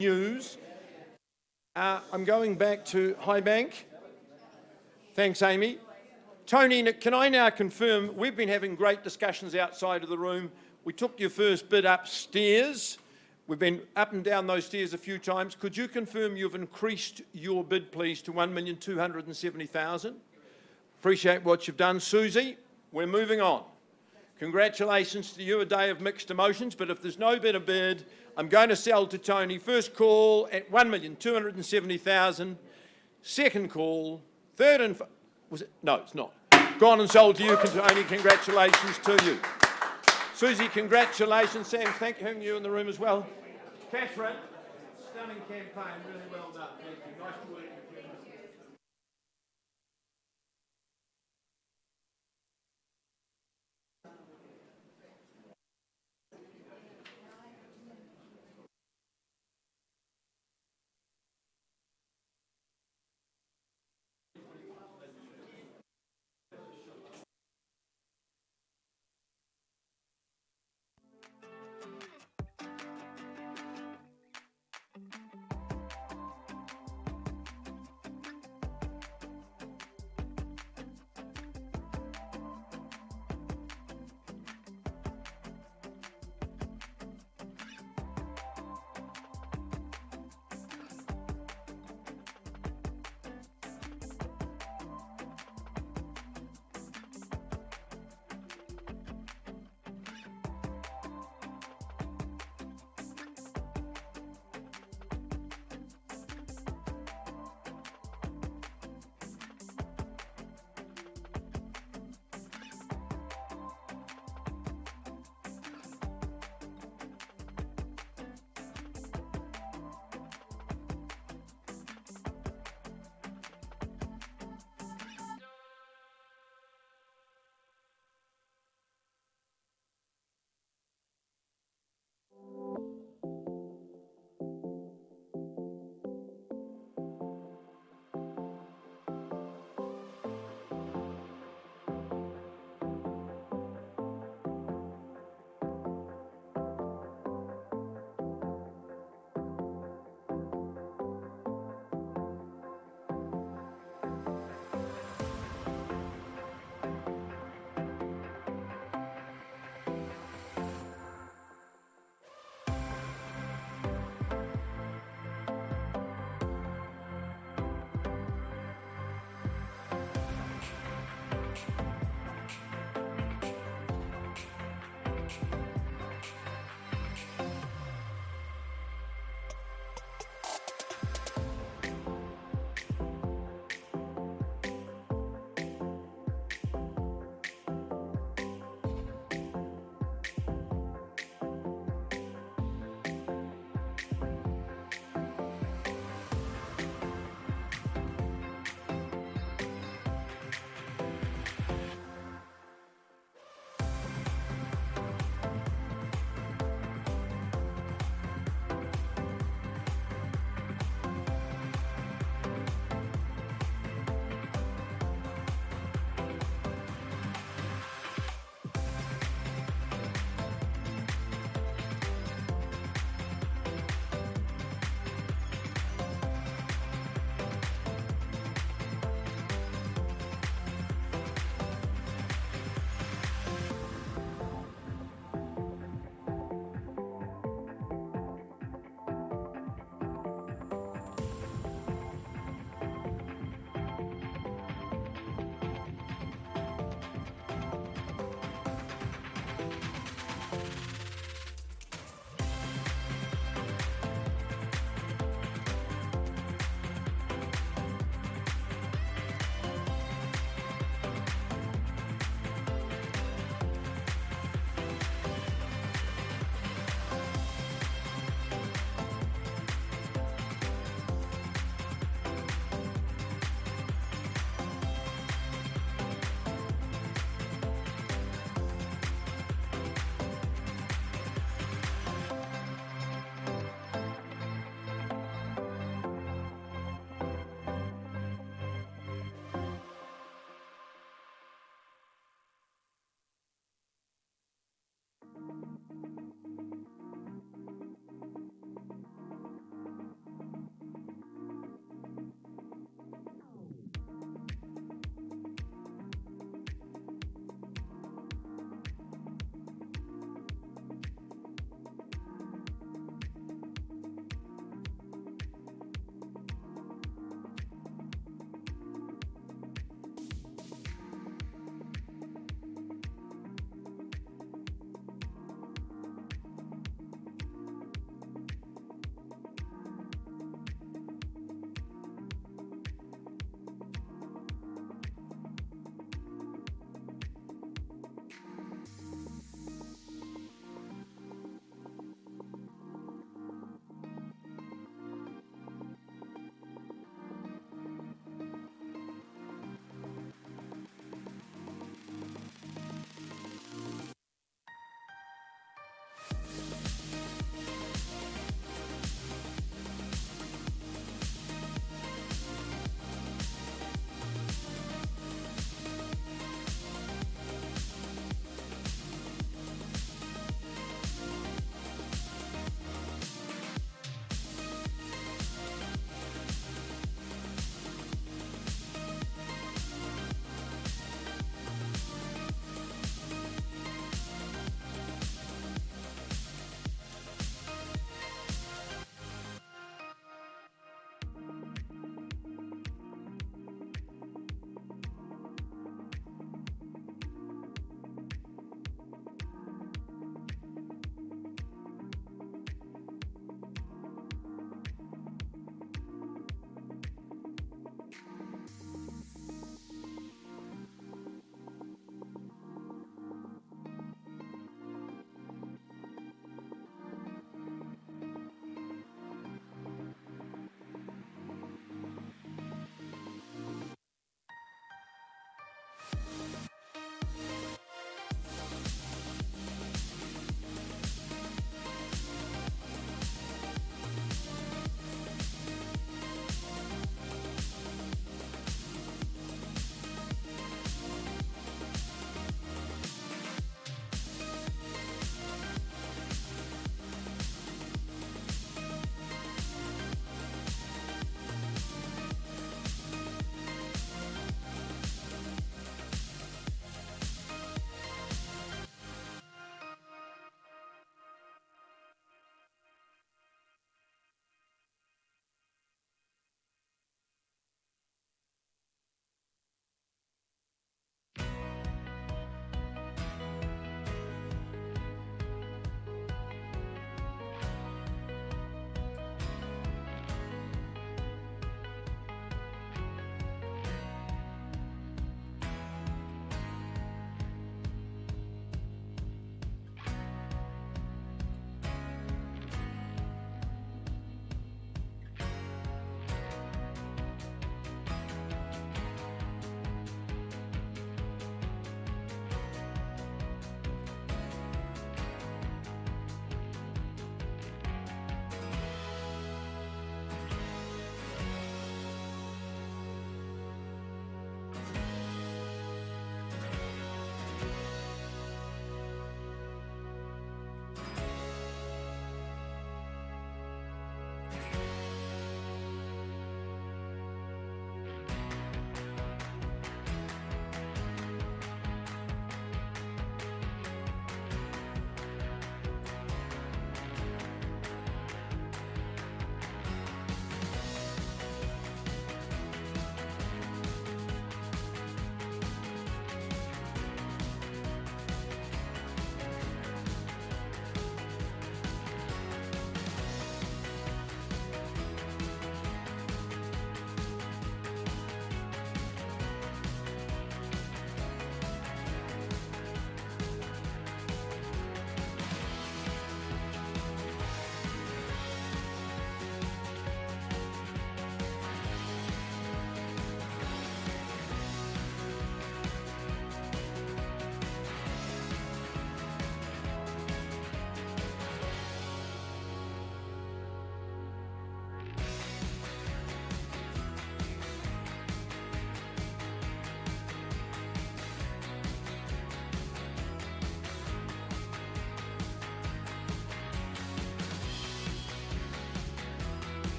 News. I'm going back to Highbank. Thanks, Amy. Tony, can I now confirm, we've been having great discussions outside of the room. We took your first bid upstairs. We've been up and down those stairs a few times. Could you confirm you've increased your bid, please, to 1,270,000? Appreciate what you've done. Susie, we're moving on. Congratulations to you, a day of mixed emotions, but if there's no better bid, I'm going to sell to Tony. First call at 1,270,000. Second call, third and... Was it? No, it's not. Gone and sold to you, Tony. Congratulations to you. Susie, congratulations. Sam, thank you. Having you in the room as well. Catherine, stunning campaign. Really well done. Thank you. Nice to work with you.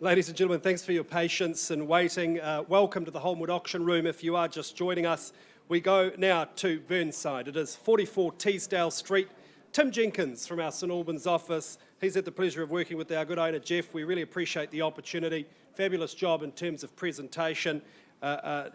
Ladies and gentlemen, thanks for your patience and waiting. Welcome to the Holmwood auction room. If you are just joining us, we go now to Burnside. It is 44 Teesdale Street. Tim Jenkins from our St Albans office. He's had the pleasure of working with our good owner, Jeff. We really appreciate the opportunity. Fabulous job in terms of presentation. A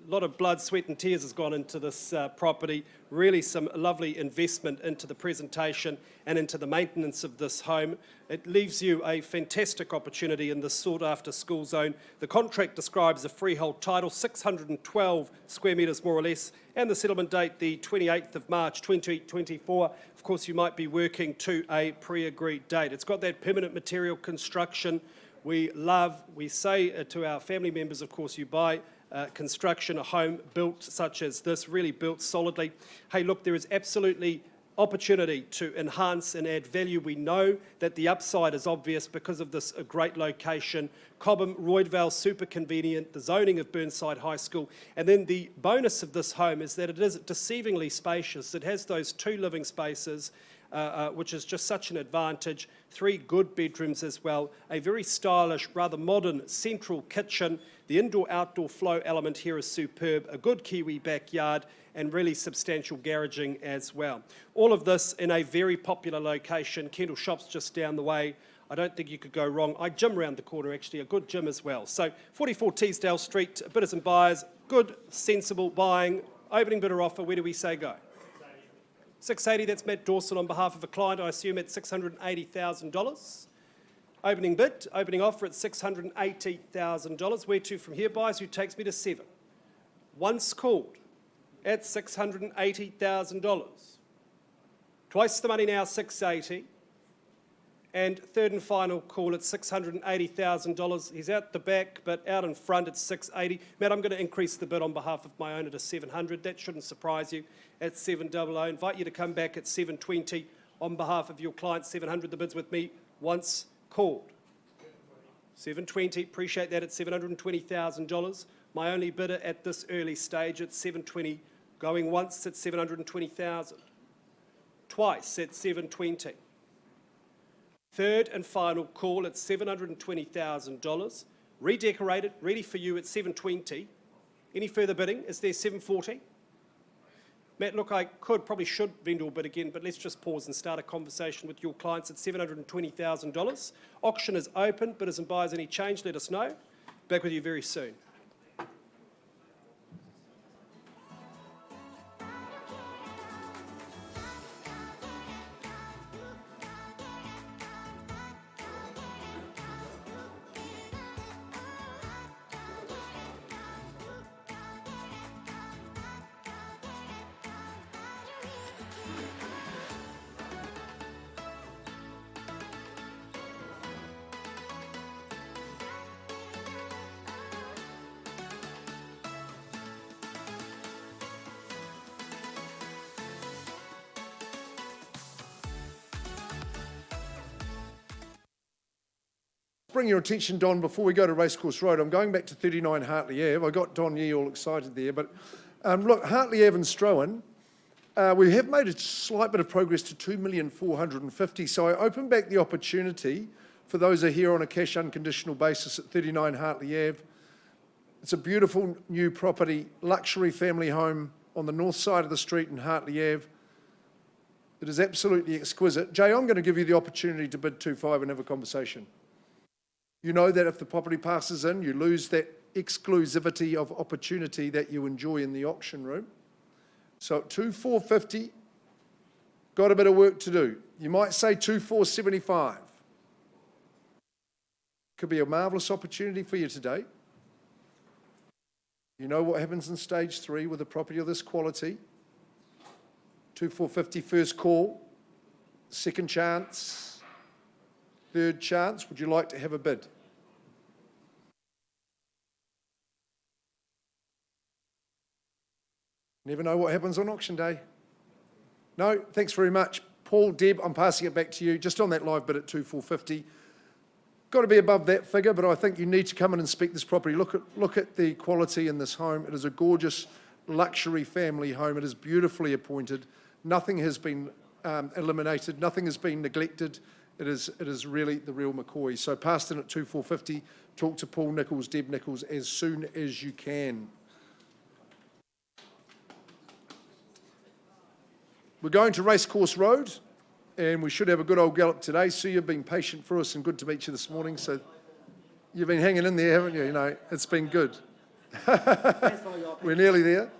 lot of blood, sweat and tears has gone into this property. Really some lovely investment into the presentation and into the maintenance of this home. It leaves you a fantastic opportunity in this sought-after school zone. The contract describes a freehold title, 612 square metres more or less, and the settlement date the 28th of March 2024. Of course, you might be working to a pre-agreed date. It's got that permanent material construction we love. We say to our family members, of course, you buy construction, a home built such as this, really built solidly. Hey, look, there is absolutely opportunity to enhance and add value. We know that the upside is obvious because of this great location. Cobham, Roydvale, super convenient, the zoning of Burnside High School. And then the bonus of this home is that it is deceivingly spacious. It has those 2 living spaces, which is just such an advantage. 3 good bedrooms as well. A very stylish, rather modern central kitchen. The indoor-outdoor flow element here is superb. A good Kiwi backyard and really substantial garaging as well. All of this in a very popular location. Kendall Shop's just down the way. I don't think you could go wrong. I gym around the corner, actually, a good gym as well. So 44 Teesdale Street, bidders and buyers, good, sensible buying. Opening bidder offer, where do we say go? 680, that's Matt Dawson on behalf of a client, I assume at $680,000. Opening bid, opening offer at $680,000. Where to from here, buyers? Who takes me to 7? Once called at $680,000. Twice the money now, $680,000. And third and final call at $680,000. He's out the back, but out in front at $680,000. Matt, I'm going to increase the bid on behalf of my owner to $700,000. That shouldn't surprise you. At $700,000. Invite you to come back at $720,000 on behalf of your client. $700,000. The bid's with me. Once called. $720,000. Appreciate that at $720,000. My only bidder at this early stage at $720,000. Going once at $720,000. Twice at $720,000. Third and final call at $720,000. Redecorated, ready for you at $720,000. Any further bidding? Is there $740,000? Matt, look, I probably should vendor bid again, but let's just pause and start a conversation with your clients at $720,000. Auction is open. Bidders and buyers, any change, let us know. Back with you very soon. Bring your attention, Don, before we go to Racecourse Road. I'm going back to 39 Hartley Ave. I got Don Yee all excited there. But look, Hartley Ave and Strowan, we have made a slight bit of progress to 2,450,000. So I open back the opportunity for those who are here on a cash unconditional basis at 39 Hartley Ave. It's a beautiful new property, luxury family home on the north side of the street in Hartley Ave. It is absolutely exquisite. Jay, I'm going to give you the opportunity to bid 2.5 and have a conversation. You know that if the property passes in, you lose that exclusivity of opportunity that you enjoy in the auction room. So at 2,450, got a bit of work to do. You might say 2,475. Could be a marvellous opportunity for you today. You know what happens in stage 3 with a property of this quality. 2,450 first call, second chance, third chance. Would you like to have a bid? Never know what happens on auction day. No, thanks very much. Paul, Deb, I'm passing it back to you. Just on that live bid at 2,450. Got to be above that figure, but I think you need to come and inspect this property. Look at the quality in this home. It is a gorgeous luxury family home. It is beautifully appointed. Nothing has been eliminated. Nothing has been neglected. It is really the real McCoy. So past in at 2450, talk to Paul Nichols, Deb Nichols, as soon as you can. We're going to Racecourse Road, and we should have a good old gallop today. Sue, you've been patient for us, and good to meet you this morning. So you've been hanging in there, haven't you? You know, it's been good. We're nearly there.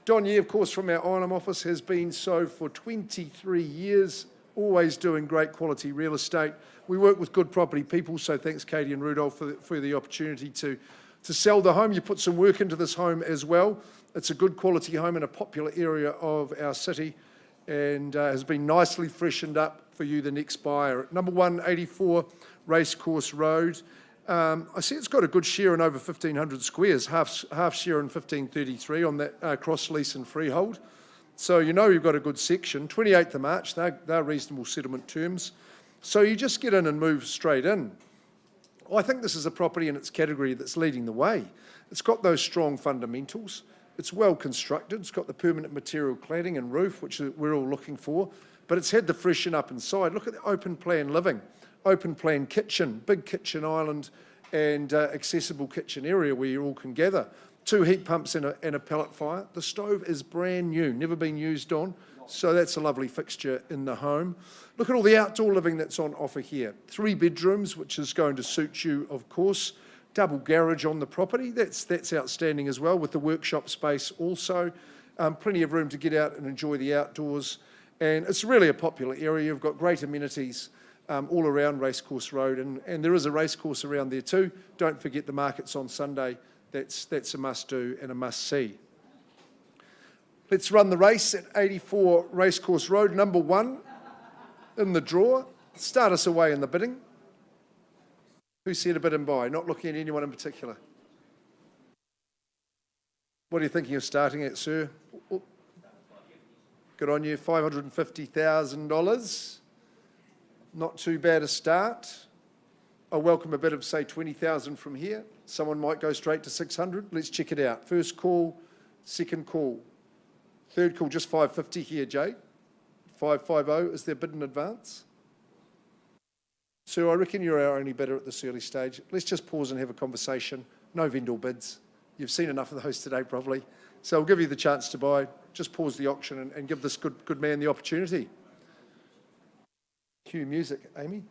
Don Yee, of course, from our Ironham office, has been so for 23 years, always doing great quality real estate. We work with good property people, so thanks, Katie and Rudolph, for the opportunity to sell the home. You put some work into this home as well. It's a good quality home in a popular area of our city, and has been nicely freshened up for you, the next buyer. At number 184 Racecourse Road. I see it's got a good share in over 1,500 squares, half share in 1533 on that cross lease and freehold. So you know you've got a good section. 28th of March, they're reasonable settlement terms. So you just get in and move straight in. I think this is a property in its category that's leading the way. It's got those strong fundamentals. It's well constructed. It's got the permanent material cladding and roof, which we're all looking for, but it's had the freshen up inside. Look at the open plan living, open plan kitchen, big kitchen island, and accessible kitchen area where you all can gather. 2 heat pumps and a pellet fire. The stove is brand new, never been used on, so that's a lovely fixture in the home. Look at all the outdoor living that's on offer here. 3 bedrooms, which is going to suit you, of course. Double garage on the property, that's outstanding as well, with the workshop space also. Plenty of room to get out and enjoy the outdoors. And it's really a popular area. You've got great amenities all around Racecourse Road, and there is a racecourse around there too. Don't forget the markets on Sunday. That's a must-do and a must-see. Let's run the race at 84 Racecourse Road, number 1 in the draw. Start us away in the bidding. Who's here to bid and buy? Not looking at anyone in particular. What are you thinking of starting at, sir? Good on you, $550,000. Not too bad a start. I welcome a bid of, say, 20,000 from here. Someone might go straight to 600. Let's check it out. First call, second call. Third call, just 550 here, Jay. 550, is there bid in advance? So I reckon you're our only bidder at this early stage. Let's just pause and have a conversation. No vendor bids. You've seen enough of those today, probably. So I'll give you the chance to buy. Just pause the auction and give this good man the opportunity. Cue music, Amy.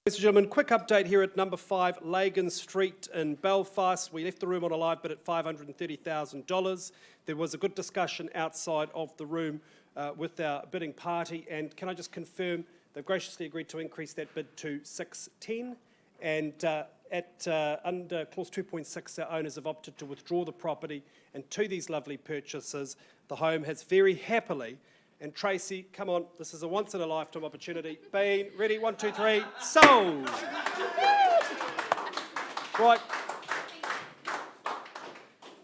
Ladies and gentlemen, quick update here at number 5 Lagan Street in Belfast. We left the room on a live bid at $530,000. There was a good discussion outside of the room with our bidding party, and can I just confirm they've graciously agreed to increase that bid to $610, and under clause 2.6 our owners have opted to withdraw the property, and to these lovely purchasers the home has very happily. And Tracy, come on, this is a once-in-a-lifetime opportunity. Bean, ready, 1, 2, 3, sold! Right.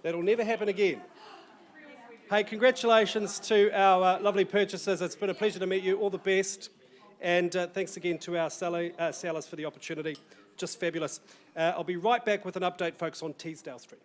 That'll never happen again. Hey, congratulations to our lovely purchasers. It's been a pleasure to meet you. All the best. And thanks again to our sellers for the opportunity. Just fabulous. I'll be right back with an update, folks, on Teesdale Street.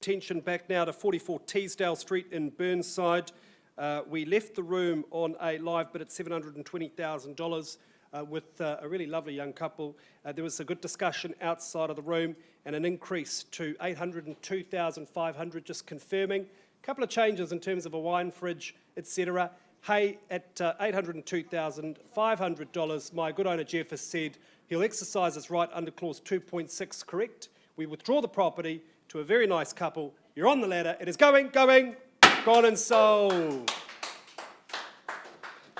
Attention back now to 44 Teesdale Street in Burnside. We left the room on a live bid at $720,000 with a really lovely young couple. There was a good discussion outside of the room and an increase to $802,500, just confirming. A couple of changes in terms of a wine fridge, etc. Hey, at $802,500, my good owner Jeff has said he'll exercise his right under clause 2.6, correct? We withdraw the property to a very nice couple. You're on the ladder. It is going, gone and sold.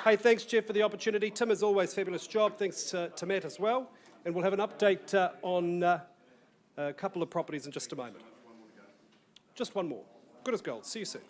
Hey, thanks, Jeff, for the opportunity. Tim, as always, fabulous job. Thanks to Matt as well. And we'll have an update on a couple of properties in just a moment. Just one more. Good as gold. See you soon.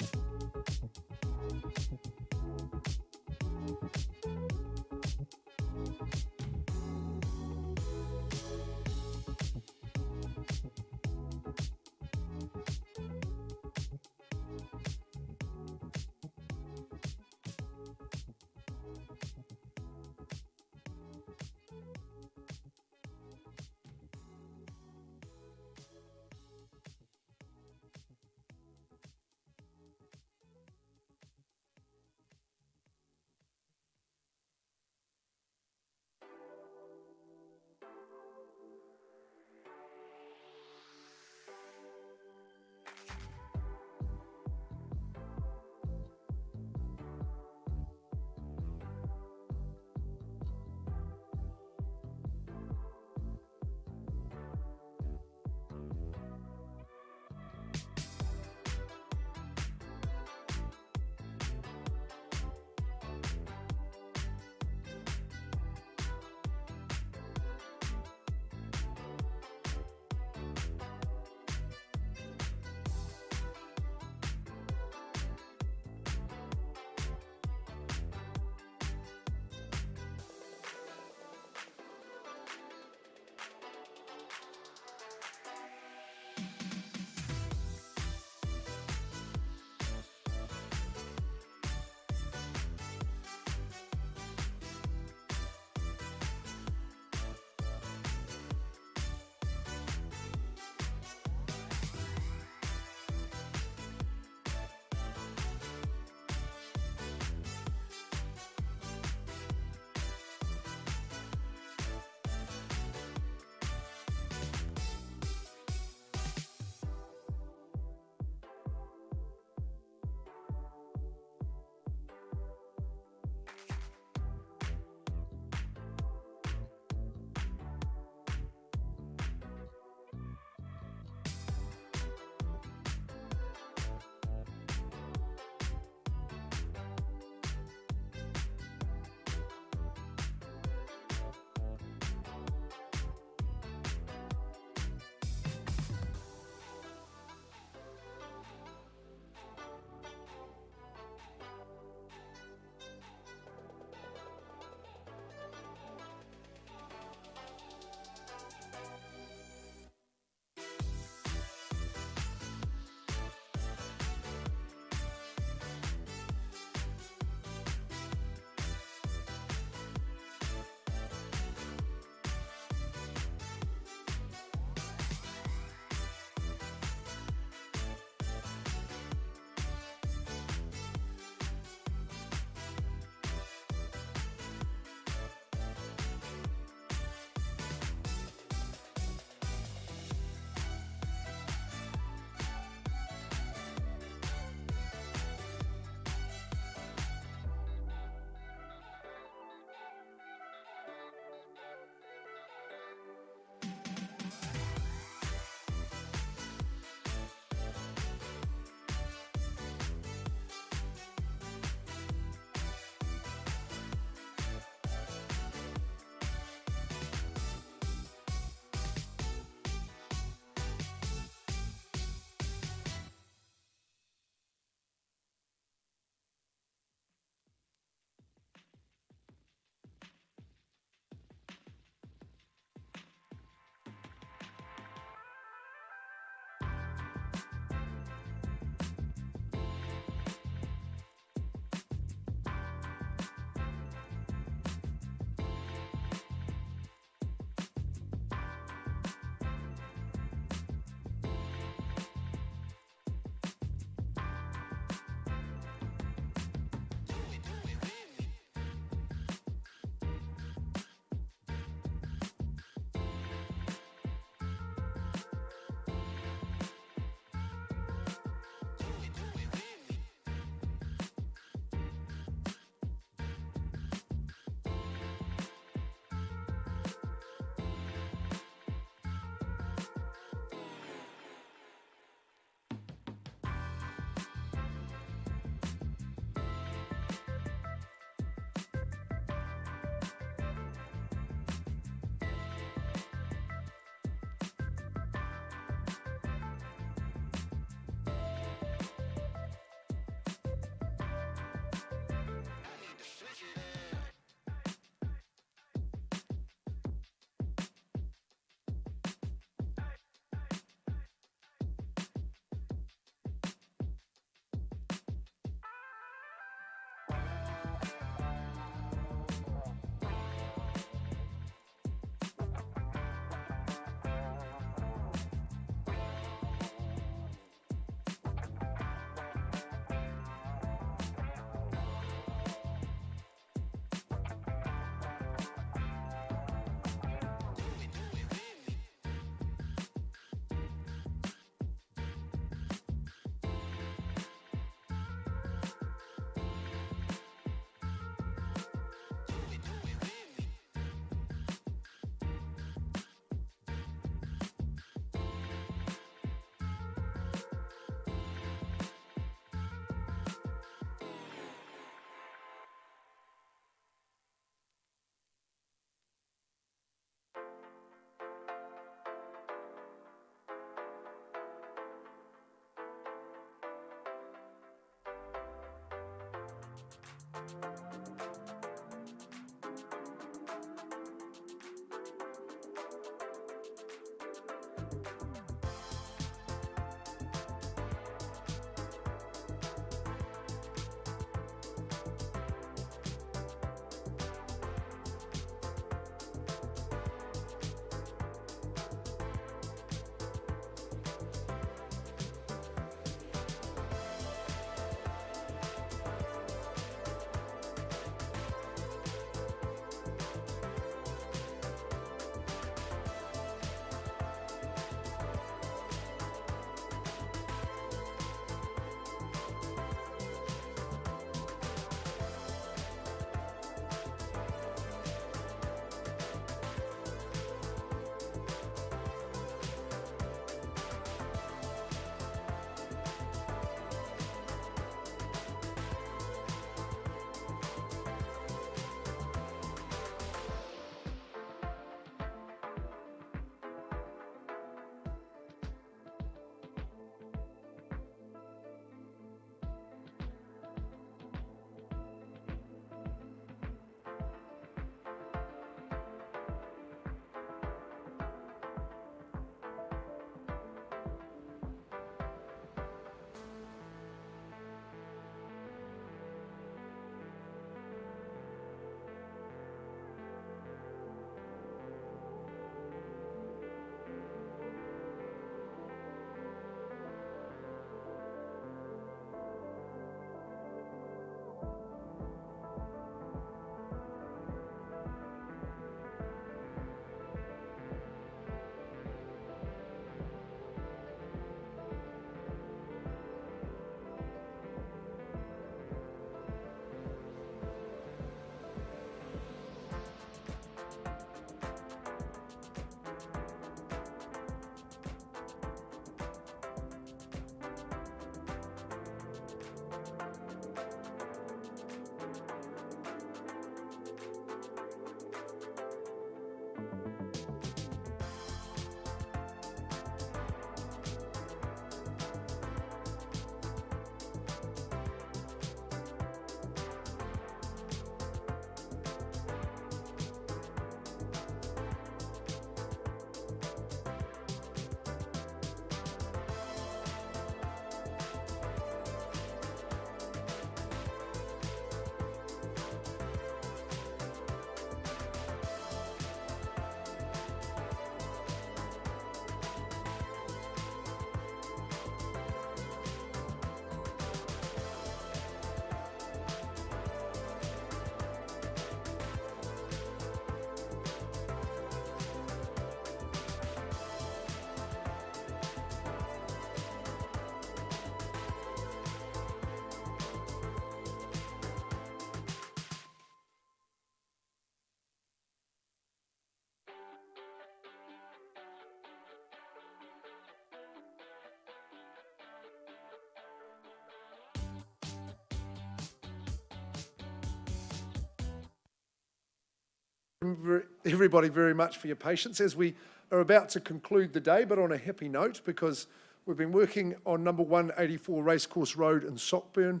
everybody very much for your patience as we are about to conclude the day, but on a happy note, because we've been working on number 184 Racecourse Road in Sockburn.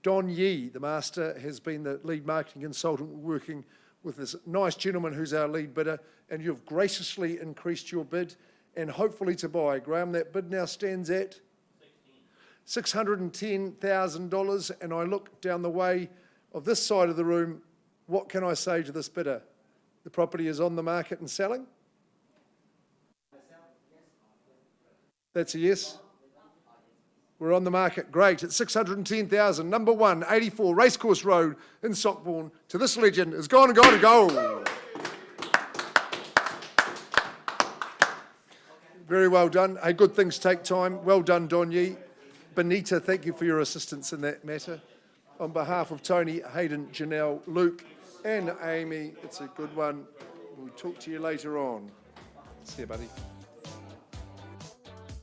Don Yee, the master, has been the lead marketing consultant working with this nice gentleman who's our lead bidder, and you've graciously increased your bid and hopefully to buy. Graham, that bid now stands at $610,000, and I look down the way of this side of the room. What can I say to this bidder? The property is on the market and selling? That's a yes? We're on the market. Great. It's $610,000. Number 184 Racecourse Road in Sockburn. To this legend is gone and gone and go. Very well done. Hey, good things take time. Well done, Don Yee. Benita, thank you for your assistance in that matter. On behalf of Tony, Hayden, Janelle, Luke, and Amy, it's a good one. We'll talk to you later on. See you, buddy.